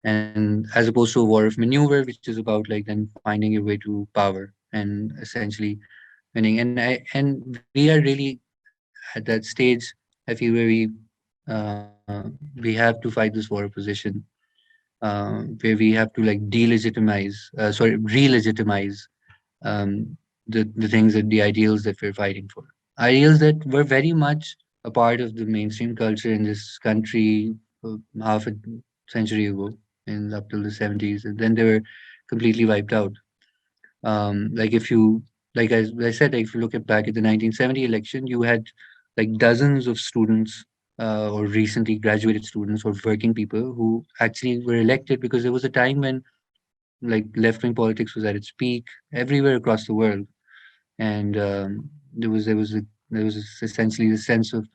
And as opposed to a war of maneuver, which is about like then finding your way to power and essentially winning. And we are really at that stage. I feel where we have to fight this war of position, where we have to like relegitimize um, the things that the ideals that we're fighting for, ideals that were very much a part of the mainstream culture in this country half a century ago, and up till the 70s, and then they were completely wiped out. Like if you like I said, like, if you look at back at the 1970 election, you had like dozens of students or recently graduated students or working people who actually were elected because there was a time when like left wing politics was at its peak everywhere across the world, and there was essentially the sense of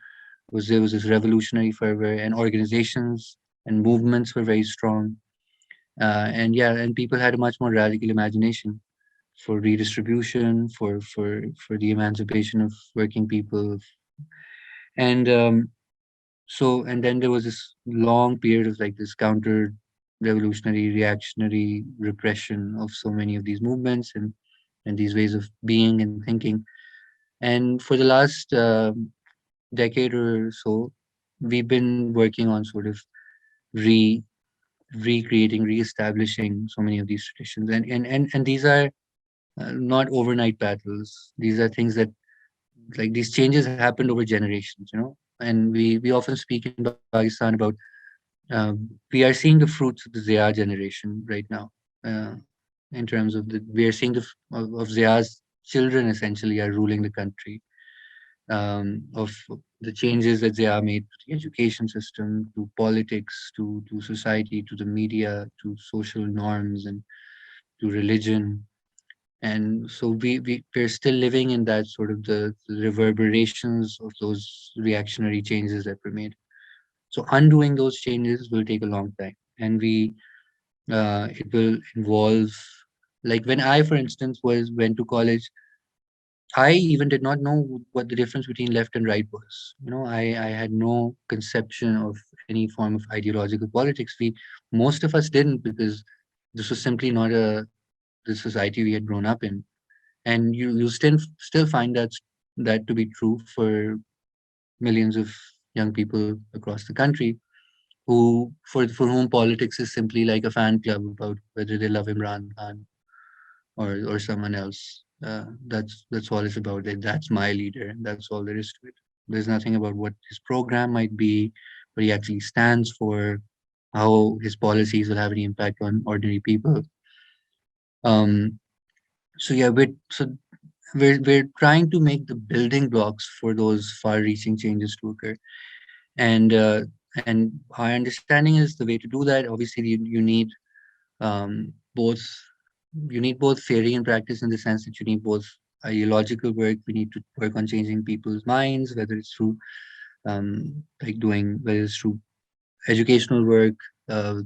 was there was this revolutionary fervor, and organizations and movements were very strong, and yeah, and people had a much more radical imagination for redistribution, for the emancipation of working people, and and then there was this long period of like this counter revolutionary reactionary repression of so many of these movements and these ways of being and thinking. And for the last decade or so, we've been working on sort of re recreating, reestablishing so many of these traditions. And these are not overnight battles. These are things that like these changes happened over generations, you know. And we often speak in Pakistan about we are seeing the fruits of the Zia generation right now. Uh, in terms of we are seeing of Zia's children essentially are ruling the country, of the changes that Zia made to the education system, to politics, to society, to the media, to social norms, and to religion. And so we're still living in that sort of the reverberations of those reactionary changes that were made. So undoing those changes will take a long time, and we it will involve, like when I, for instance, was went to college, I even did not know what the difference between left and right was. You know, I had no conception of any form of ideological politics. Most of us didn't, because this was simply not the society we had grown up in. And you still find that to be true for millions of young people across the country, who for whom politics is simply like a fan club about whether they love Imran Khan or someone else. That's all it's about. That's my leader, and that's all there is to it. There's nothing about what his program might be, what he actually stands for, how his policies will have any impact on ordinary people. Um, so yeah, we're trying to make the building blocks for those far-reaching changes to occur, and our understanding is the way to do that. Obviously, you need both. You need both theory and practice, in the sense that you need both ideological work. We need to work on changing people's minds, whether it's through whether it's through educational work,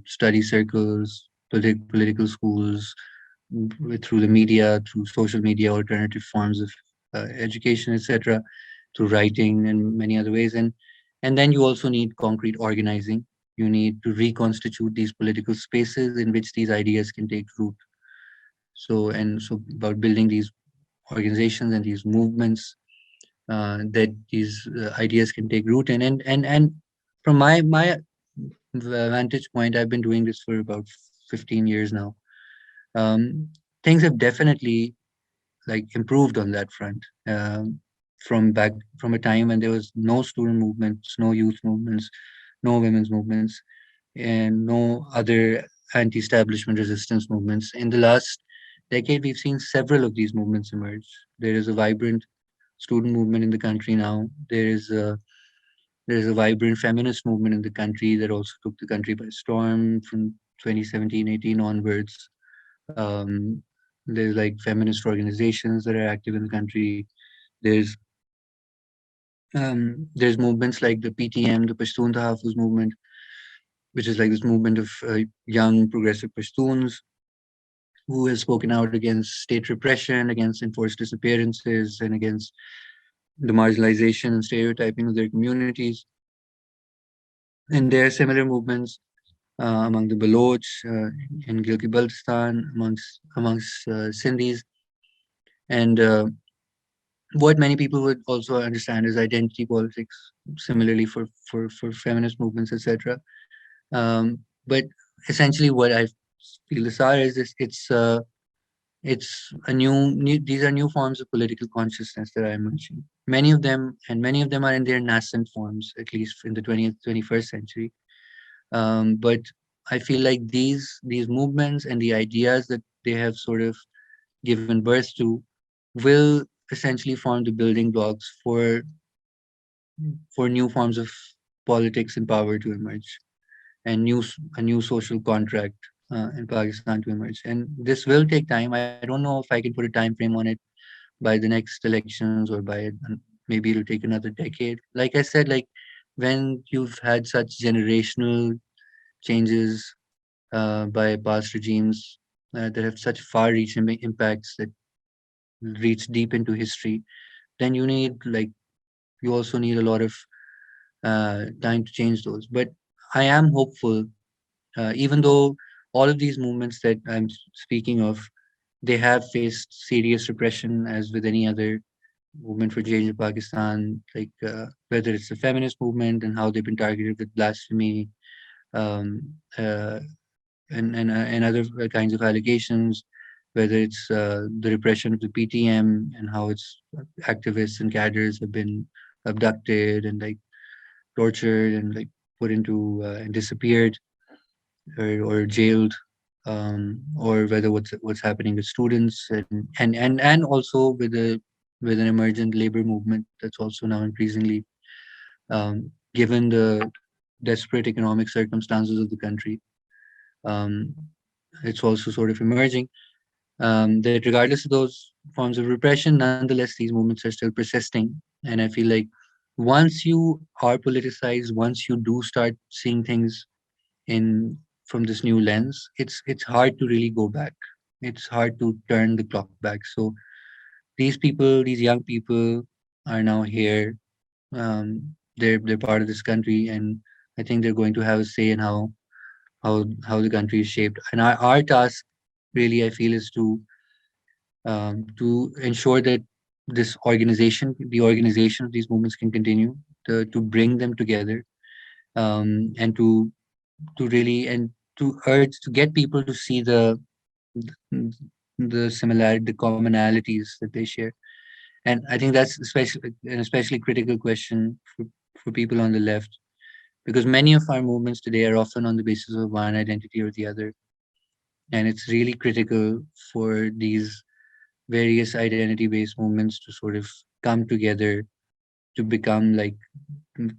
study circles, political schools, through the media, through social media, alternative forms of education, etc., through writing and many other ways. And then you also need concrete organizing. You need to reconstitute these political spaces in which these ideas can take root. So about building these organizations and these movements that these ideas can take root in. And from my vantage point, I've been doing this for about 15 years now. Um, Things have definitely like improved on that front. From a time when there was no student movements, no youth movements, no women's movements, and no other anti-establishment resistance movements. In the last decade, we've seen several of these movements emerge. There is a vibrant student movement in the country now. There is a vibrant feminist movement in the country that also took the country by storm from 2017-18 onwards. Um, there's like feminist organizations that are active in the country. There's there's movements like the PTM, the Pashtun Tahaffuz movement, which is like this movement of young progressive Pashtuns who has spoken out against state repression, against enforced disappearances, and against the marginalization and stereotyping of their communities. And there are similar movements among the Baloch in Gilgit-Baltistan, amongst Sindhis, and what many people would also understand is identity politics. Similarly, for feminist movements, etc. But essentially, what I feel this are is this, it's a new these are new forms of political consciousness that I'm mentioning. Many of them are in their nascent forms, at least in the 20th 21st century. But I feel like these movements and the ideas that they have sort of given birth to will essentially form the building blocks for new forms of politics and power to emerge, and a new social contract in Pakistan to emerge. And this will take time. I don't know if I can put a time frame on it by the next elections or maybe it'll take another decade. Like I said, like when you've had such generational changes by past regimes that have such far-reaching impacts that reach deep into history, then you also need a lot of time to change those. But I am hopeful, even though all of these movements that I'm speaking of, they have faced serious repression as with any other movement for change in Pakistan, like whether it's the feminist movement and how they've been targeted with blasphemy, um, uh, and other kinds of allegations, whether it's the repression of the PTM and how its activists and cadres have been abducted and like tortured and like put into and disappeared or jailed, or whether what's happening with students and also with an emergent labor movement that's also now increasingly, given the desperate economic circumstances of the country, um, it's also sort of emerging, that regardless of those forms of repression, nonetheless, these movements are still persisting. And I feel like once you are politicized, once you do start seeing things in from this new lens, it's hard to really go back. It's hard to turn the clock back. So these young people, are now here. They're part of this country, and I think they're going to have a say in how the country is shaped. And our task, really, I feel, is to ensure that the organization of these movements can continue, to bring them together, and to really and to urge to get people to see the similarity, the commonalities that they share. And I think that's especially critical question for people on the left, because many of our movements today are often on the basis of one identity or the other. And it's really critical for these various identity based movements to sort of come together to become like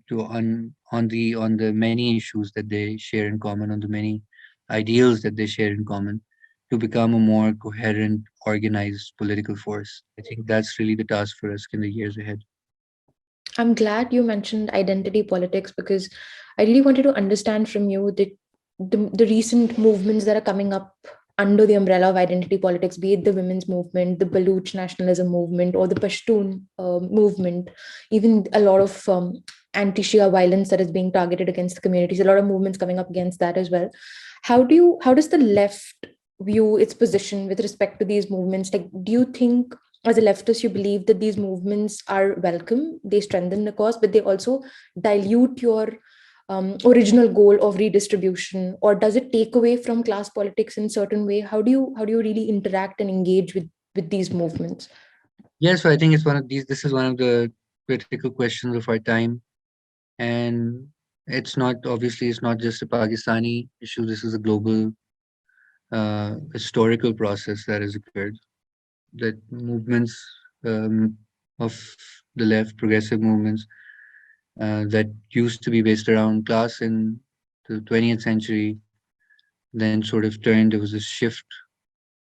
to on the many issues that they share in common, on the many ideals that they share in common, to become a more coherent, organized political force. I think that's really the task for us in the years ahead.
I'm glad you mentioned identity politics because I really wanted to understand from you the recent movements that are coming up under the umbrella of identity politics, be it the women's movement, the Baloch nationalism movement, or the Pashtun movement, even a lot of anti-Shia violence that is being targeted against the communities, a lot of movements coming up against that as well. How does the left view its position with respect to these movements? Like, do you think, as a leftist, you believe that these movements are welcome, they strengthen the cause, but they also dilute your original goal of redistribution, or does it take away from class politics in certain way? How do you really interact and engage with these movements?
Yeah, so I think it's one of these. This is one of the critical questions of our time, and it's not just a Pakistani issue. This is a global historical process that has occurred. That movements of the left, progressive movements that used to be based around class in the 20th century, then sort of turned. There was a shift,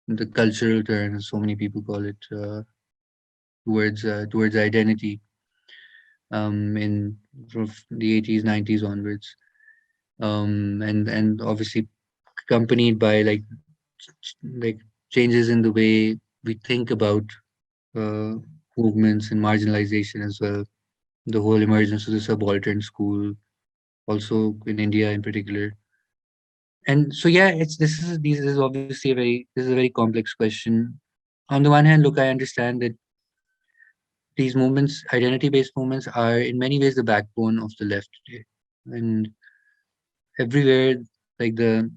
the cultural turn, as so many people call it, towards identity in from the 80s, 90s onwards, and obviously accompanied by like changes in the way we think about uh, movements and marginalization as well. The whole emergence of the subaltern school, also in India in particular. And so yeah, it's this is obviously a very complex question. On the one hand, look, I understand that these movements, identity-based movements, are in many ways the backbone of the left today. And everywhere, like the,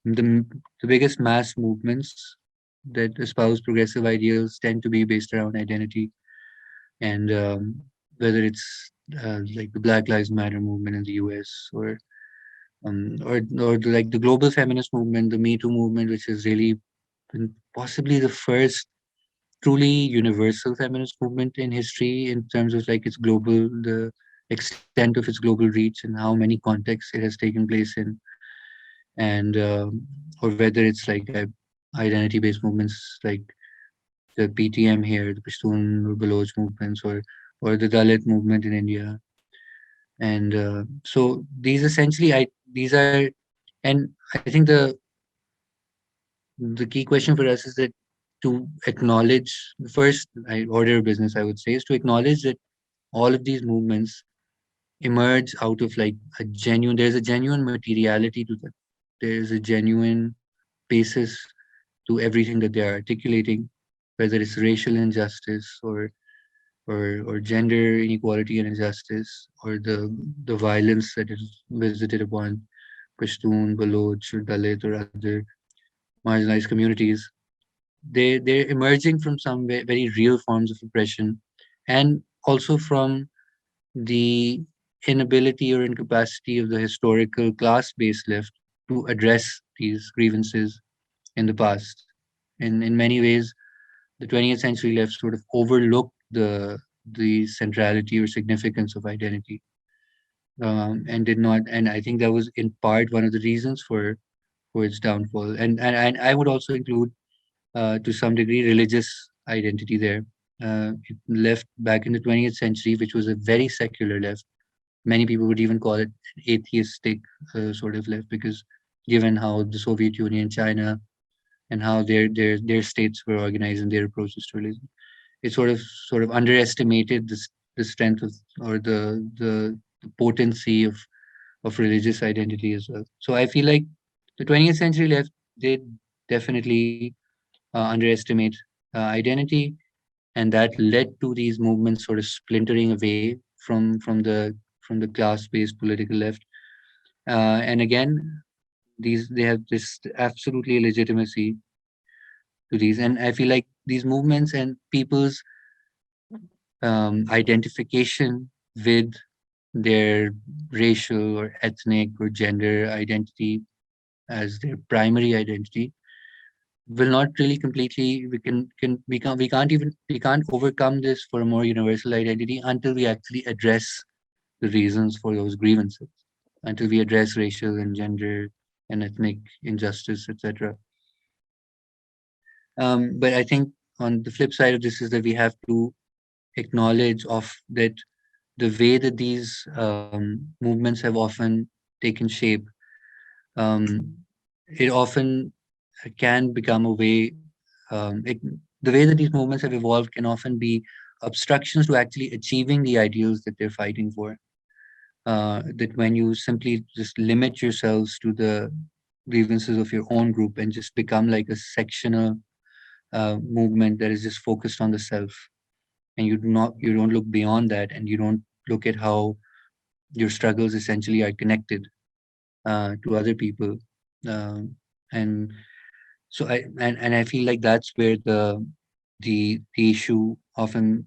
the biggest mass movements that espouse progressive ideals tend to be based around identity. And whether it's like the Black Lives Matter movement in the US, or like the global feminist movement, the Me Too movement, which has really been possibly the first truly universal feminist movement in history in terms of like its global, the extent of its global reach and how many contexts it has taken place in, and or whether it's like identity-based movements like the PTM here, the Pashtun or Baloch movements, or the Dalit movement in India. And so these essentially, these are, and I think the key question for us is that to acknowledge the first order of business, I would say, is to acknowledge that all of these movements emerge out of like there's a genuine materiality to them. There's a genuine basis to everything that they are articulating, whether it's racial injustice or gender inequality and injustice, or the violence that is visited upon Pashtun, Baloch, or Dalit, or other marginalized communities. They're emerging from some very real forms of oppression, and also from the inability or incapacity of the historical class-based left to address these grievances in the past. In many ways, the 20th century left sort of overlooked the centrality or significance of identity, and did not. And I think that was in part one of the reasons for its downfall. And I would also include, to some degree, religious identity there. It left back in the 20th century, which was a very secular left. Many people would even call it an atheistic sort of left, because given how the Soviet Union, China, and how their states were organized and their approaches to religion, it sort of underestimated the strength of, or the potency of religious identity as well. So I feel like the 20th century left did definitely underestimate identity, and that led to these movements sort of splintering away from the class-based political left. And again, they have this absolutely legitimacy to these, and I feel like these movements and people's identification with their racial or ethnic or gender identity as their primary identity will not really completely we can't overcome this for a more universal identity until we actually address the reasons for those grievances, until we address racial and gender and ethnic injustice, etc. But I think on the flip side of this is that we have to acknowledge of that the way that these movements have often taken shape, um, it often can become a way. The way that these movements have evolved can often be obstructions to actually achieving the ideals that they're fighting for. That when you simply just limit yourselves to grievances of your own group and just become like a sectional movement that is just focused on the self, and you don't look beyond that, and you don't look at how your struggles essentially are connected to other people. Um, and so and I feel like that's where the issue often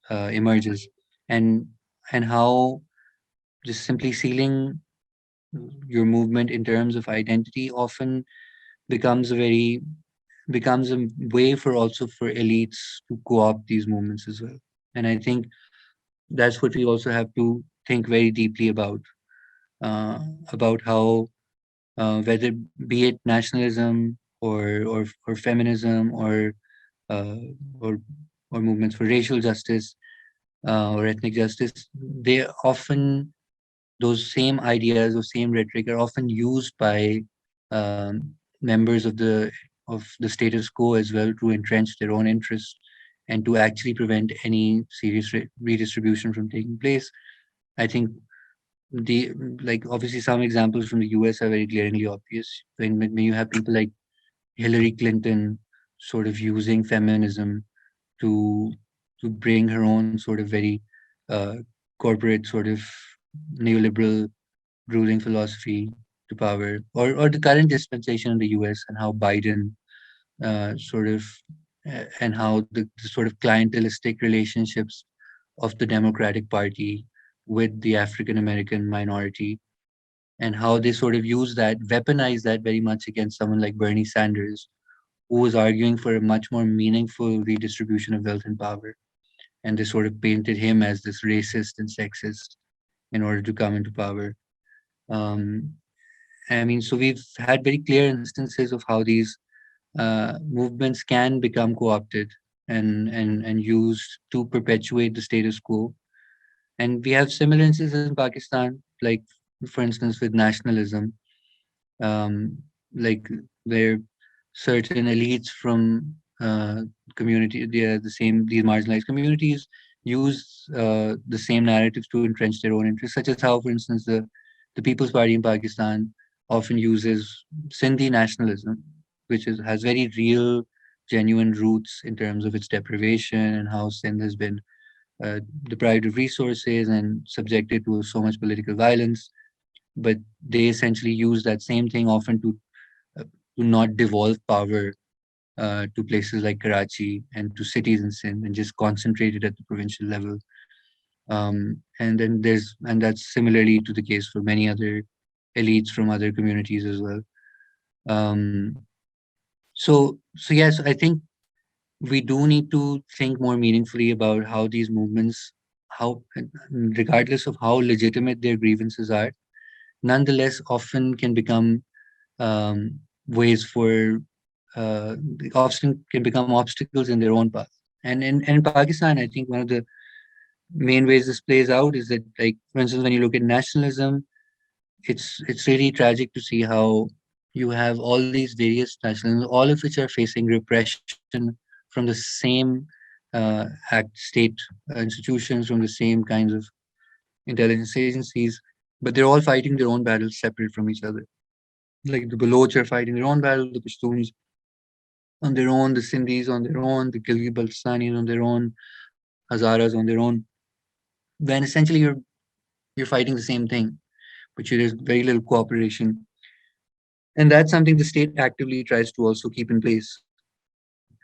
emerges, and and how just simply sealing your movement in terms of identity often becomes a very becomes a way for also for elites to co-opt these movements as well. And I think that's what we also have to think very deeply uh, about how whether be it nationalism or feminism uh, or or movements for racial justice or ethnic justice, they often those same ideas or same rhetoric are often used by members of the status quo as well to entrench their own interests and to actually prevent any serious redistribution from taking place. I think the like obviously some examples from the US are very glaringly obvious. When you have people like Hillary Clinton sort of using feminism to to bring her own sort of very uh, corporate sort of neoliberal ruling philosophy to power, or the current dispensation in the US and how Biden sort of and how the sort of clientelistic relationships of the Democratic Party with the African American minority, and how they sort of use that, weaponize that very much against someone like Bernie Sanders, who was arguing for a much more meaningful redistribution of wealth and power. And they sort of painted him as this racist and sexist in order to come into power. Um, I mean, so we've had very clear instances of how these movements can become co-opted and used to perpetuate the status quo. And we have similar instances in Pakistan, like for instance with nationalism, um, like where certain elites from community, these marginalized communities use the same narratives to entrench their own interests, such as how, for instance, the People's Party in Pakistan often uses Sindhi nationalism, which has very real, genuine roots in terms of its deprivation and how Sindh has been deprived of resources and subjected to so much political violence. But they essentially use that same thing often uh, to not devolve power to places like Karachi and to cities in Sindh and just concentrate it at the provincial level. And that's similarly to the case for many other elites from other communities as well. Um, so yes, I think we do need to think more meaningfully about how these movements, how regardless of how legitimate their grievances are, nonetheless often can become ways for can become obstacles in their own path. And in Pakistan, I think one of the main ways this plays out is that, like, for instance, when you look at nationalism, it's really tragic to see how you have all these various nationalisms, all of which are facing repression from the same act state institutions, from the same kinds of intelligence agencies, but they're all fighting their own battles separate from each other. Like the Baloch are fighting their own battle, the Pashtuns on their own, the Sindhis on their own, the Gilgit Baltistanis on their own, Hazaras on their own. When essentially you're fighting the same thing, but there's very little cooperation, and that's something the state actively tries to also keep in place.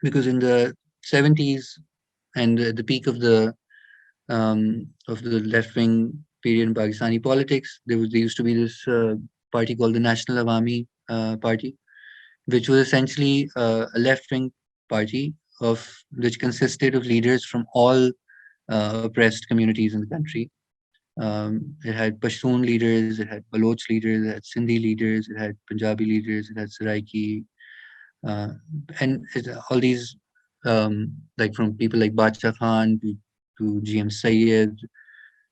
Because in the 70s and the peak of the left wing period in Pakistani politics, there used to be this party called the National Awami Party, which was essentially a left wing party of which consisted of leaders from all oppressed communities in the country. It had Pashtun leaders, it had Baloch leaders, it had Sindhi leaders, it had Punjabi leaders, it had Saraiki, uh, and all these, like from people like Bacha Khan to GM Sayyid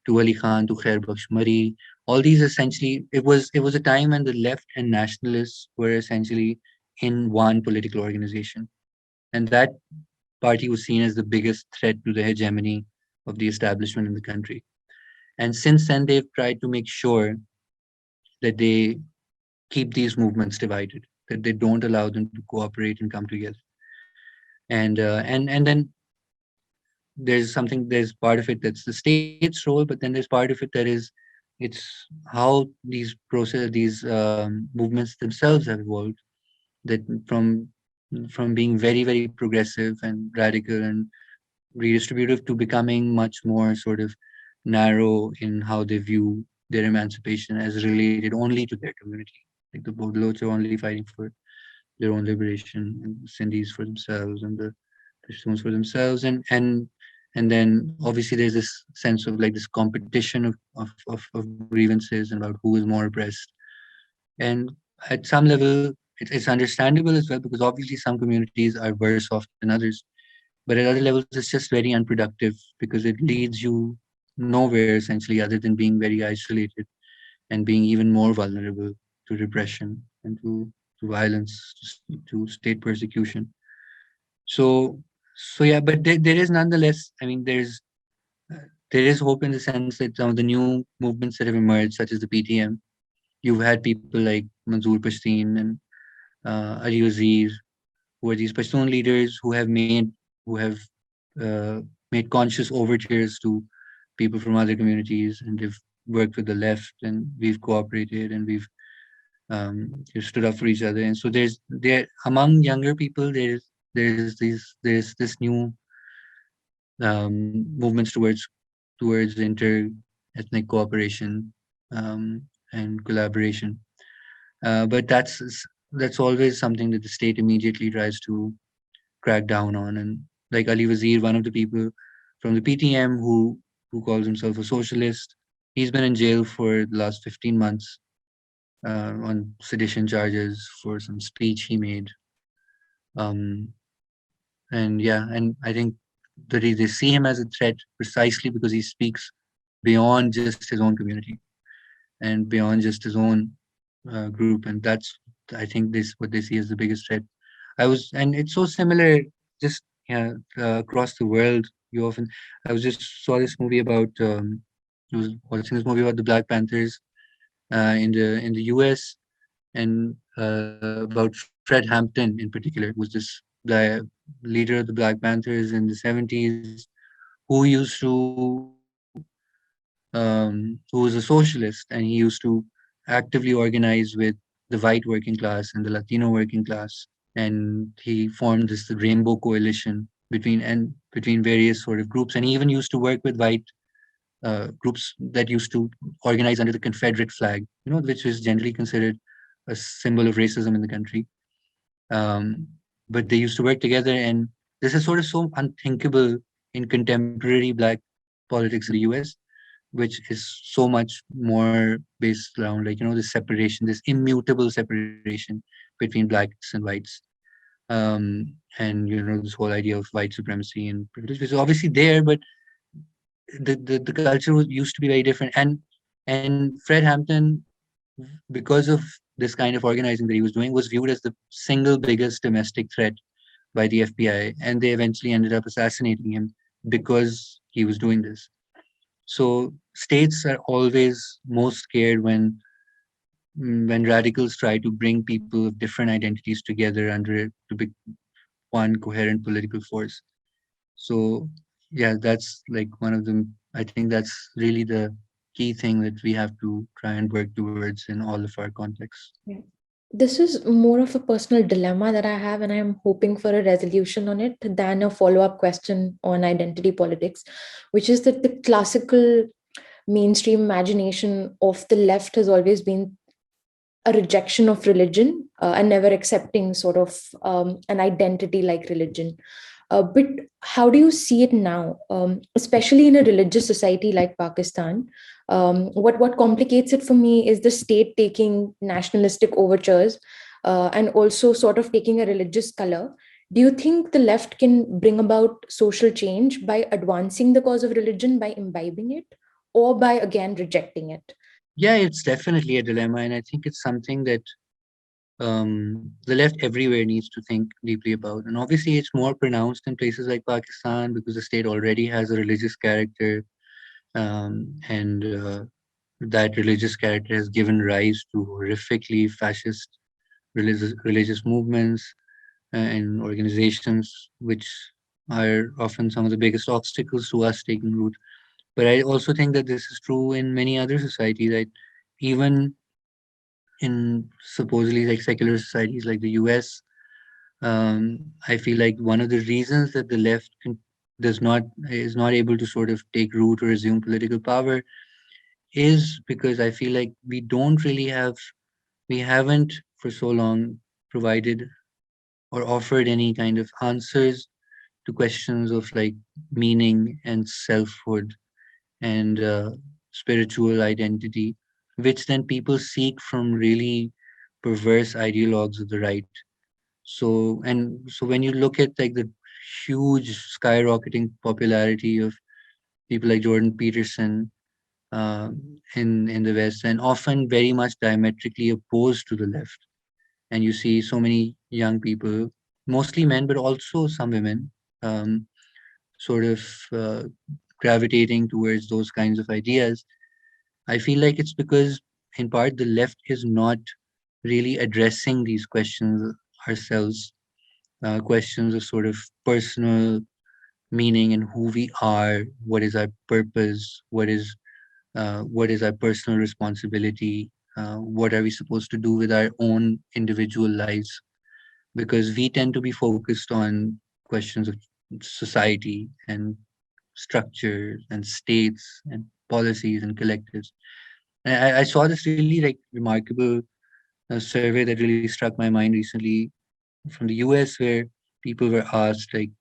to Ali Khan to Khair Bakhsh Mari. All these essentially, it was a time when the left and nationalists were essentially in one political organization, and that party was seen as the biggest threat to the hegemony of the establishment in the country. And since then, they've tried to make sure that they keep these movements divided, that they don't allow them to cooperate and come together. And then there's part of it that's the state's role, but then there's part of it that is it's how these movements themselves have evolved, that from being very, very progressive and radical and redistributive to becoming much more sort of narrow in how they view their emancipation as related only to their community. Like the Bodlots are only fighting for their own liberation, and the Sindhis for themselves, and the Pashtuns for themselves, and then obviously there's this sense of like this competition of grievances and about who is more oppressed. And at some level, it's understandable as well, because obviously some communities are worse off than others. But at other levels, it's just very unproductive because it leads you nowhere essentially other than being very isolated and being even more vulnerable to repression and to violence, to state persecution. So, so yeah, but there is nonetheless, I mean, uh, there is hope in the sense that some of the new movements that have emerged, such as the PTM, you've had people like Manzoor Pasteen and Ali Wazir, who are these Pashtun leaders who have made conscious overtures to people from other communities, and they've worked with the left, and we've cooperated, and we've stood up for each other. And so there among younger people, there's this new movements towards inter ethnic cooperation and collaboration. But that's always something that the state immediately tries to crack down on. And like Ali Wazir, one of the people from the PTM who calls himself a socialist, he's been in jail for the last 15 months on sedition charges for some speech he made. Um, and yeah, and I think that they see him as a threat precisely because he speaks beyond just his own community and beyond just his own group, and that's I think this what they see as the biggest threat. And it's so similar, just yeah, across the world. You often, I was just saw this movie about, I was watching this movie about the Black Panthers in the U.S. and about Fred Hampton in particular, who was this leader of the Black Panthers in the 70s, who used who was a socialist, and he used to actively organize with the white working class and the Latino working class, and he formed this rainbow coalition between various sort of groups, and he even used to work with white groups that used to organize under the Confederate flag, which is generally considered a symbol of racism in the country. Um, but they used to work together, and this is sort of so unthinkable in contemporary black politics in the US, which is so much more based around, like, this separation, this immutable separation between blacks and whites. And this whole idea of white supremacy and privilege, which is obviously there, but the culture used to be very different. And Fred Hampton, because of this kind of organizing that he was doing, was viewed as the single biggest domestic threat by the FBI, and they eventually ended up assassinating him because he was doing this. So states are always most scared when radicals try to bring people of different identities together under to be one coherent political force. So yeah, that's like one of them. I think that's really the key thing that we have to try and work towards in all of our contexts.
Yeah. This is more of a personal dilemma that I have, and I'm hoping for a resolution on it than a follow up question on identity politics, which is that the classical mainstream imagination of the left has always been a rejection of religion and never accepting sort of an identity like religion. But how do you see it now, especially in a religious society like Pakistan? What complicates it for me is the state taking nationalistic overtures and also sort of taking a religious color. Do you think the left can bring about social change by advancing the cause of religion, by imbibing it, or by again rejecting it?
Yeah, it's definitely a dilemma, and I think it's something that the left everywhere needs to think deeply about. And obviously, it's more pronounced in places like Pakistan because the state already has a religious character, and that religious character has given rise to horrifically fascist religious movements and organizations, which are often some of the biggest obstacles to us taking root. But I also think that this is true in many other societies. That even in supposedly like secular societies like the US, I feel like one of the reasons that the left does not is not able to sort of take root or assume political power is because I feel like we haven't for so long provided or offered any kind of answers to questions of like meaning and selfhood and spiritual identity, which then people seek from really perverse ideologues of the right. So when you look at like the huge skyrocketing popularity of people like Jordan Peterson in the West, and often very much diametrically opposed to the left, and you see so many young people, mostly men, but also some women, um, sort of uh, gravitating towards those kinds of ideas. I feel like it's because, in part, the left is not really addressing these questions ourselves, questions of sort of personal meaning and who we are, what is our purpose, what is our personal responsibility, what are we supposed to do with our own individual lives, because we tend to be focused on questions of society and structures and states and policies and collectives. And I saw this really like remarkable survey that really struck my mind recently from the US, where people were asked like,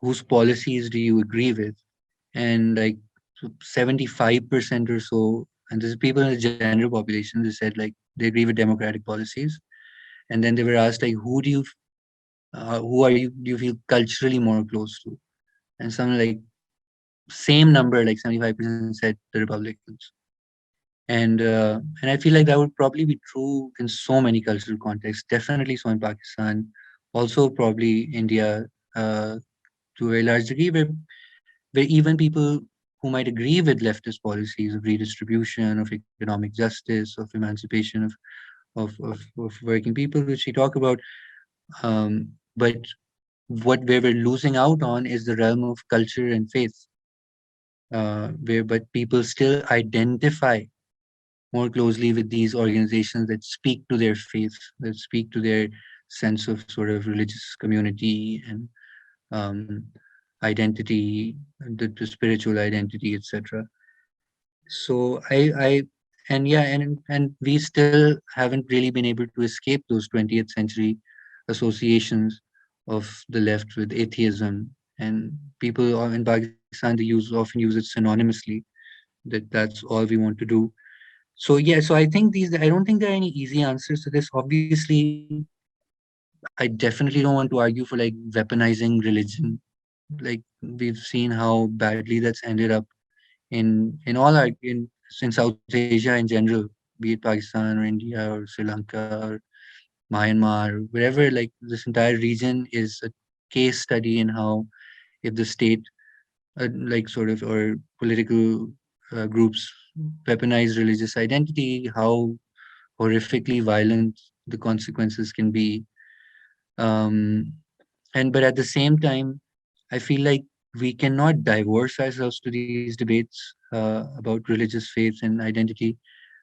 whose policies do you agree with? And like 75% or so, and there's people in the general population, they said like they agree with democratic policies. And then they were asked like, who are you, do you feel culturally more close to? And some like same number, like 75% said the Republicans. And I feel like that would probably be true in so many cultural contexts. Definitely so in Pakistan, also probably India, to a very large degree, where even people who might agree with leftist policies of redistribution, of economic justice, of emancipation of working people, which we talk about, but what where we're losing out on is the realm of culture and faith, where but people still identify more closely with these organizations that speak to their faith, that speak to their sense of sort of religious community and um, identity, the spiritual identity, etc. So and yeah, and we still haven't really been able to escape those 20th century associations of the left with atheism. And people in Pakistan, they often use it synonymously, that that's all we want to do. So yeah, so I don't think there are any easy answers to this. Obviously, I definitely don't want to argue for like weaponizing religion. Like we've seen how badly that's ended up in all our in South Asia in general, be it Pakistan or India or Sri Lanka or Myanmar, or wherever. Like this entire region is a case study in how if the state, like sort of or political groups weaponize religious identity, how horrifically violent the consequences can be. Um, and but at the same time, I feel like we cannot divorce ourselves to these debates about religious faith and identity.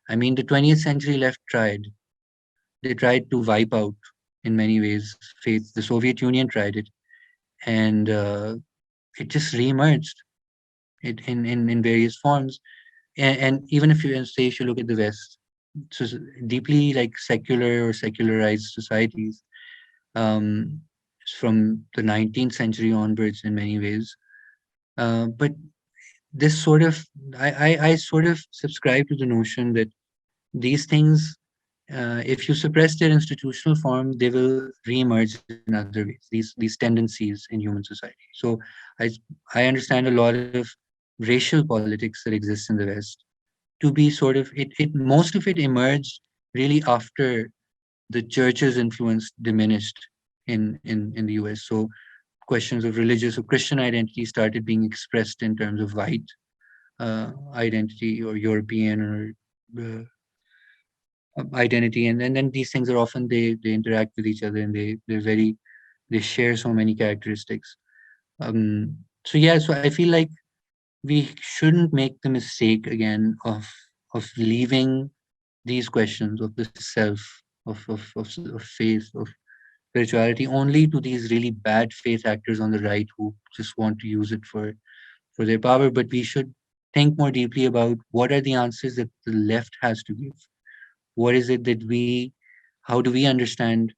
I mean, the 20th century left tried. They tried to wipe out, in many ways, faith. The Soviet Union tried it, and it just reemerged in various forms. And even if you say if you look at the West, so deeply like secular or secularized societies, um, from the 19th century onwards in many ways. But this sort of, I sort of subscribe to the notion that these things, if you suppress their institutional form, they will reemerge in other ways. These tendencies in human society. So I I understand a lot of racial politics that exist in the West to be sort of it. Most of it emerged really after the church's influence diminished in the US. So questions of religious or Christian identity started being expressed in terms of white identity or European or uh, identity, and then these things are often they interact with each other, and they share so many characteristics. So yeah, so I feel like we shouldn't make the mistake again of leaving these questions of the self, of faith, of spirituality only to these really bad faith actors on the right who just want to use it for their power. But we should think more deeply about what are the answers that the left has to give. What is it that how do we understand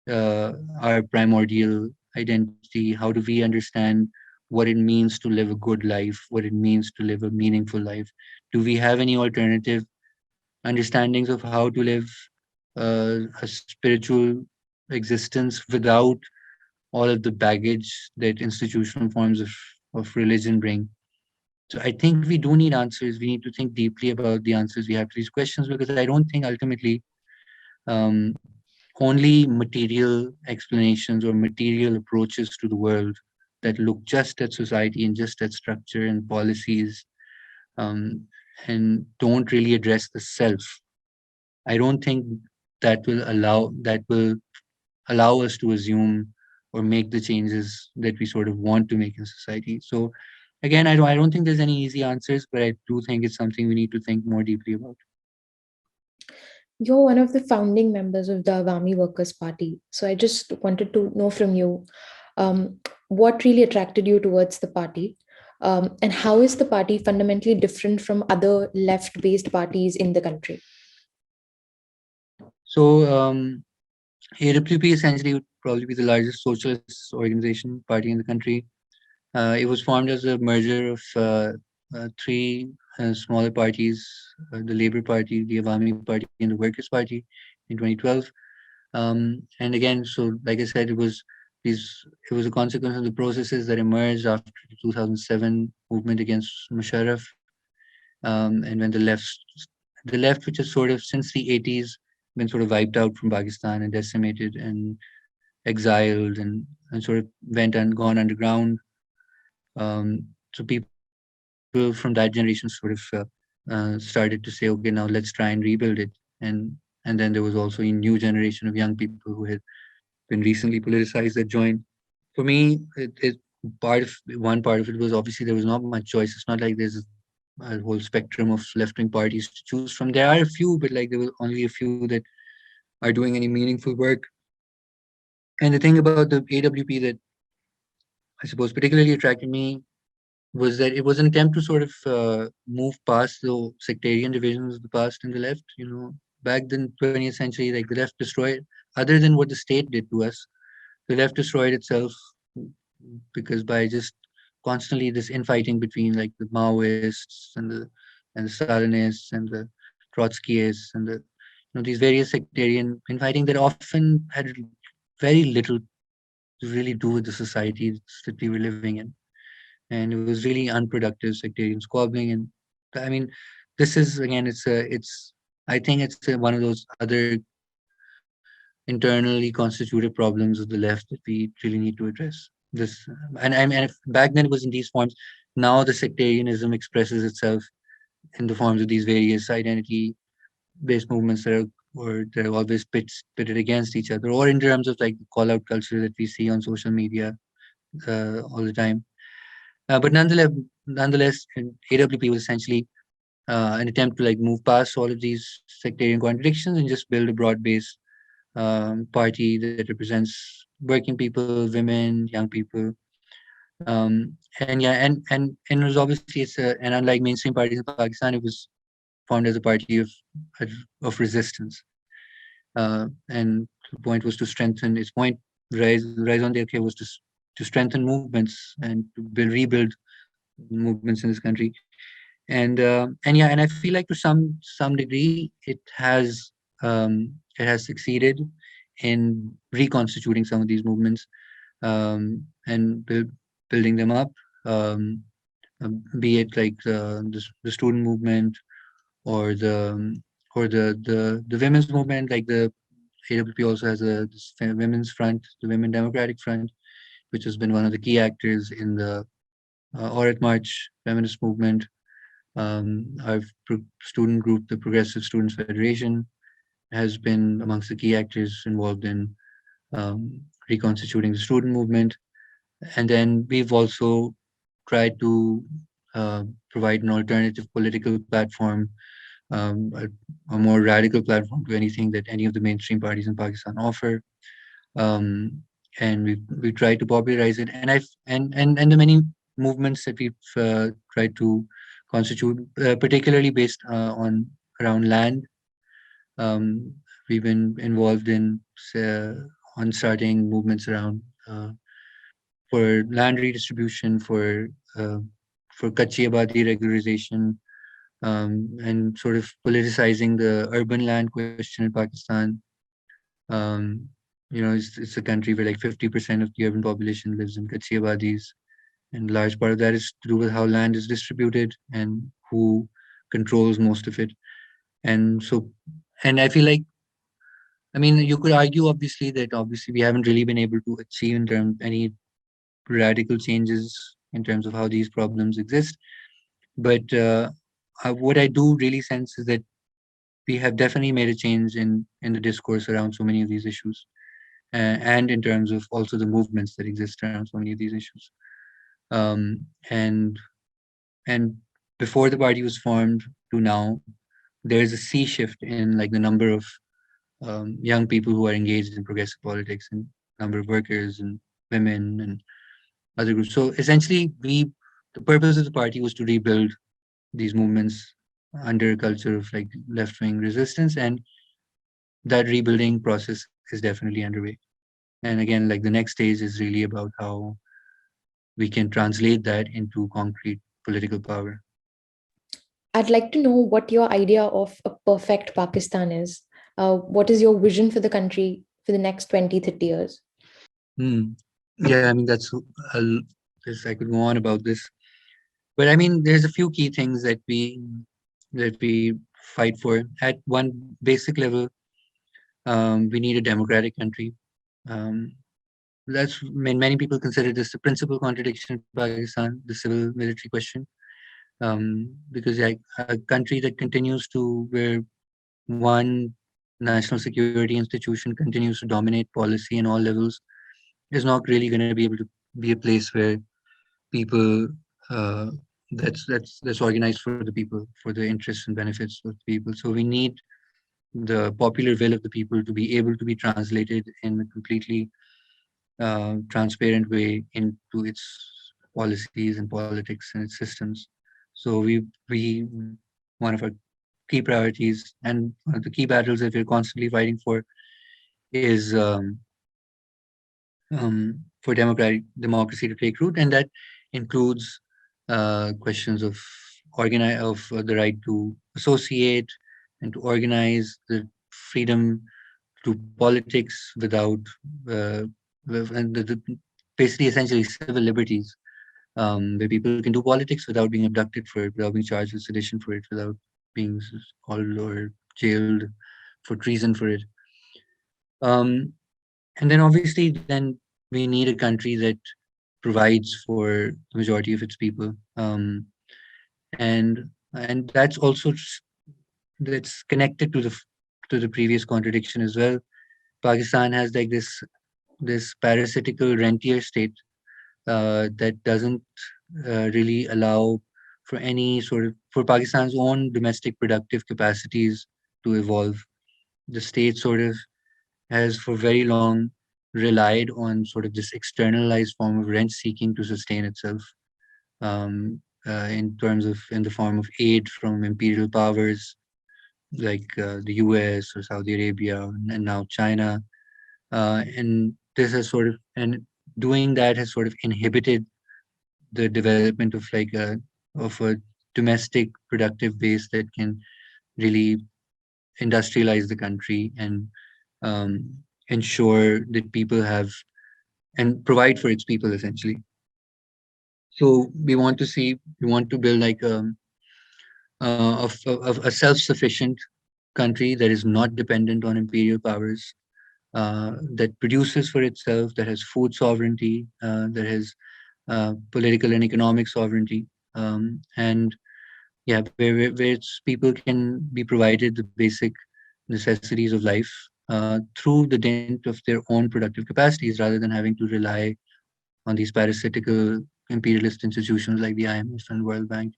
uh, our primordial identity? How do we understand what it means to live a good life, what it means to live a meaningful life? Do we have any alternative understandings of how to live a spiritual existence without all of the baggage that institutional forms of religion bring? So I think we do need answers. We need to think deeply about the answers we have to these questions, because I don't think ultimately um, only material explanations or material approaches to the world that look just at society and just at structure and policies, um, and don't really address the self. I don't think that will allow us to assume or make the changes that we sort of want to make in society. So again, I don't think there's any easy answers, but I do think it's something we need to think more deeply about.
You're one of the founding members of the Awami Workers Party. So I just wanted to know from you what really attracted you towards the party, and how is the party fundamentally different from other left based parties in the country?
So AWP essentially would probably be the largest socialist organization party in the country. It was formed as a merger of three smaller parties: the Labour Party, the Awami Party, and the Workers Party in 2012. And again, so like I said, it was a consequence of the processes that emerged after the 2007 movement against Musharraf, and when the left, which has sort of since the 80s been sort of wiped out from Pakistan and decimated and exiled and sort of gone underground. So people from that generation sort of started to say, okay, now let's try and rebuild it. And then there was also a new generation of young people who had been recently politicized that joined. For me, one part of it was obviously there was not much choice. It's not like there's a whole spectrum of left wing parties to choose from. There are a few, but like there were only a few that are doing any meaningful work. And the thing about the AWP that I suppose particularly attracted me was that it was an attempt to sort of move past the sectarian divisions of the past and the left. You know, back in 20th century, like the left destroyed, other than what the state did to us, the left destroyed itself because by just constantly this infighting between like the Maoists and the Stalinists and the Trotskyists and the these various sectarian infighting that often had very little to really do with the society that we were living in, and it was really unproductive sectarian squabbling. And I mean, this is again, it's I think it's one of those other internally constituted problems of the left that we really need to address. This and if back then it was in these forms. Now the sectarianism expresses itself in the forms of these various identity-based movements that are or they're always pitted against each other, or in terms of like the call-out culture that we see on social media all the time. But nonetheless, AWP was essentially an attempt to like move past all of these sectarian contradictions and just build a broad-based party that represents working people, women, young people. And yeah, and it was obviously and unlike mainstream parties in Pakistan, it was formed as a party of resistance. And the point was to strengthen its point. Rise on the okay was to strengthen movements and to rebuild movements in this country. And yeah, and I feel like to some degree it has succeeded in reconstituting some of these movements, and building them up, um, be it like the student movement or the women's movement. Like the AWP also has this women's front, the Women Democratic Front, which has been one of the key actors in the Aurat March feminist movement. Our student group, the Progressive Students Federation, has been amongst the key actors involved in reconstituting the student movement. And then we've also tried to provide an alternative political platform, a more radical platform to anything that any of the mainstream parties in Pakistan offer. Um, and we tried to popularize it. And the many movements that we've tried to constitute, particularly based around land. Um, we've been involved in uh, on starting movements around for land redistribution, uh, for Kachi Abadi regularization, and sort of politicizing the urban land question in Pakistan. Um, it's a country where like 50% of the urban population lives in Kachi Abadis, and a large part of that is to do with how land is distributed and who controls most of it. And so, and I feel like, I mean, you could argue obviously that obviously we haven't really been able to achieve in terms any radical changes in terms of how these problems exist. But what I do really sense is that we have definitely made a change in the discourse around so many of these issues, and in terms of also the movements that exist around so many of these issues. Um, and and before the party was formed to now, there is a sea shift in like the number of young people who are engaged in progressive politics, and number of workers and women and other groups. So essentially, the purpose of the party was to rebuild these movements under a culture of like left wing resistance, and that rebuilding process is definitely underway. And again, like the next stage is really about how we can translate that into concrete political power.
I'd like to know what your idea of a perfect Pakistan is. What is your vision for the country for the next 20, 30 years?
Hmm. Yeah, I mean I could go on about this, but I mean there's a few key things that we fight for. At one basic level, we need a democratic country. Um, many people consider this the principal contradiction in Pakistan, the civil military question, because like a country that continues to where one national security institution continues to dominate policy in all levels is not really going to be able to be a place where people uh, that's organized for the people, for the interests and benefits of the people. So we need the popular will of the people to be able to be translated in a completely transparent way into its policies and politics and its systems. So we one of our key priorities and one of the key battles that we're constantly fighting for is for democratic democracy to take root, and that includes questions of the right to associate and to organize, the freedom to politics without and basically essentially civil liberties, where people can do politics without being abducted for it, without being charged with sedition for it, without being called or jailed for treason for it. Um, and then obviously, then we need a country that provides for the majority of its people, and that's connected to to the previous contradiction as well. Pakistan has like this parasitical rentier state that doesn't really allow for any sort of for Pakistan's own domestic productive capacities to evolve. The state sort of has for very long relied on sort of this externalized form of rent seeking to sustain itself, in the form of aid from imperial powers like the US or Saudi Arabia and now China. And this has sort of and doing that has sort of inhibited the development of a domestic productive base that can really industrialize the country and um, ensure that people have and provide for its people essentially. So we want to build like a self-sufficient country that is not dependent on imperial powers, that produces for itself, that has food sovereignty, that has political and economic sovereignty, and yeah, where people can be provided the basic necessities of life through the dint of their own productive capacities rather than having to rely on these parasitical imperialist institutions like the IMF and World Bank.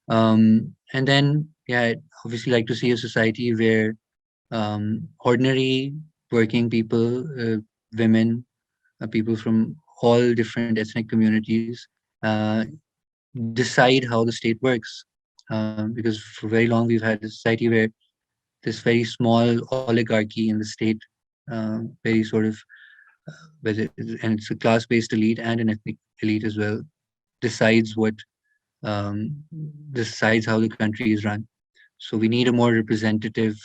And then, yeah, I'd obviously like to see a society where ordinary working people, women, people from all different ethnic communities, uh, decide how the state works. Because for very long we've had a society where this very small oligarchy in the state, very sort of, and it's a class-based elite and an ethnic elite as well, decides what um, decides how the country is run. So we need a more representative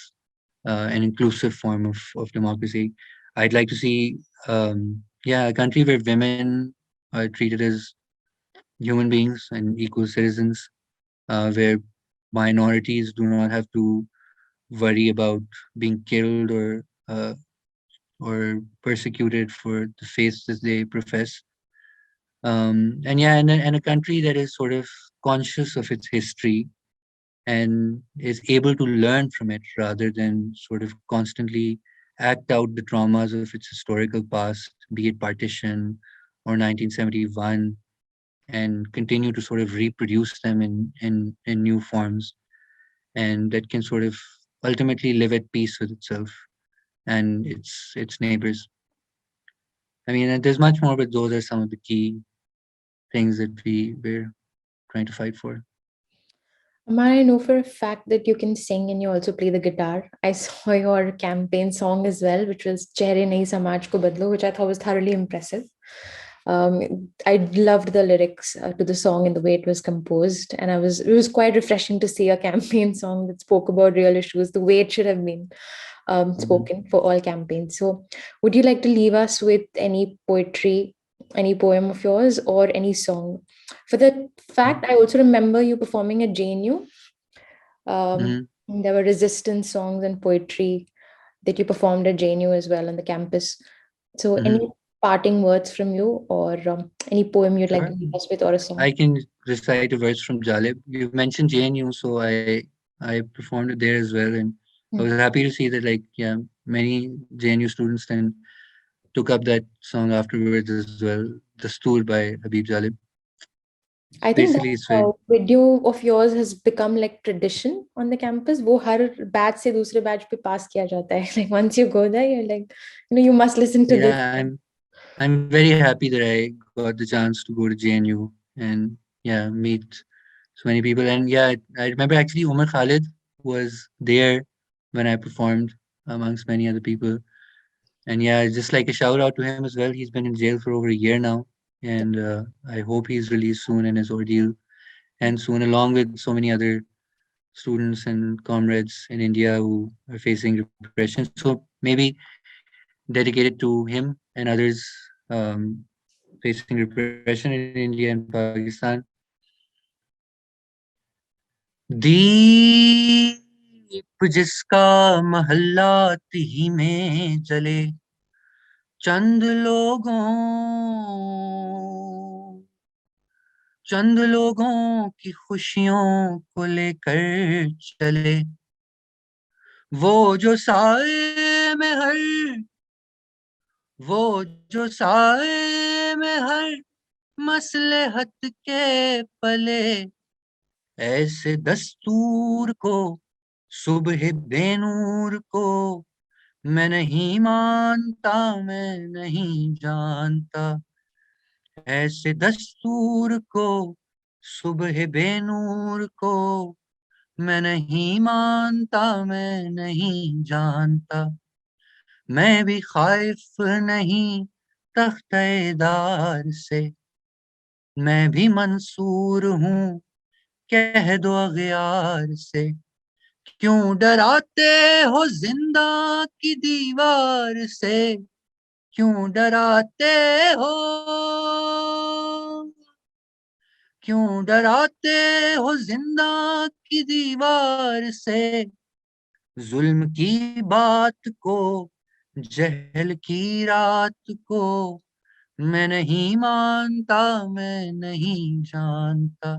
and inclusive form of democracy. I'd like to see, yeah, a country where women are treated as human beings and equal citizens, where minorities do not have to worry about being killed or persecuted for the faiths that they profess. And yeah, and a country that is sort of conscious of its history and is able to learn from it rather than sort of constantly act out the traumas of its historical past, be it partition or 1971, and continue to sort of reproduce them in new forms, and that can sort of ultimately live at peace with itself and its neighbors. I mean, and there's much more, but those are some of the key things that we're trying to fight for.
Amar, I know for a fact that you can sing and you also play the guitar. I saw your campaign song as well, which was Chehre Nahi Samaj Ko Badlo, which I thought was thoroughly impressive. I loved the lyrics to the song and the way it was composed, and it was quite refreshing to see a campaign song that spoke about real issues the way it should have been
Mhm.
spoken for all campaigns. So, would you like to leave us with any poetry, any poem of yours, or any song? For the fact, I also remember you performing at JNU.
Mhm.
There were resistance songs and poetry that you performed at JNU as well on the campus. So, any
Mhm.
parting words from you, or any poem you'd like to
Sure.
leave us with, or a song?
I can recite a verse from Jalib. You mentioned JNU, so I performed it there as well, and I was
Hmm.
happy to see that yeah, many JNU students then took up that song afterwards as well. Dastoor by Habib Jalib.
I think
Basically,
that
it's very
video of yours has become like tradition on the campus. वो हर batch से दूसरे batch पे pass किया जाता है. Like once you go there, you're like, you must listen to this.
yeah. I'm very happy that I got the chance to go to JNU and yeah meet so many people. And yeah, I remember actually Umar Khalid was there when I performed amongst many other people. And yeah, just like a shout out to him as well. He's been in jail for over a year now, and I hope he's released soon and his ordeal and soon, along with so many other students and comrades in India who are facing repression. So maybe dedicated to him and others um, facing repression in India and Pakistan. दीप जिसका महल्लात ही में जले चंद लोगों चंद लोगों की खुशियों को लेकर चले वो जो साए में हर वो जो साए में हर मसलहत के पले ऐसे दस्तूर को सुबह बेनूर को मैं नहीं मानता मैं नहीं जानता ऐसे दस्तूर को सुबह बेनूर को मैं नहीं मानता मैं नहीं जानता मैं भी खाइफ नहीं तख्तेदार से मैं भी मंसूर हूँ कह दो अगयार से क्यों डराते हो जिंदा की दीवार से क्यों डराते हो क्यों डराते हो जिंदा की दीवार से जुल्म की बात को जहल की रात को मैं नहीं मानता मैं नहीं जानता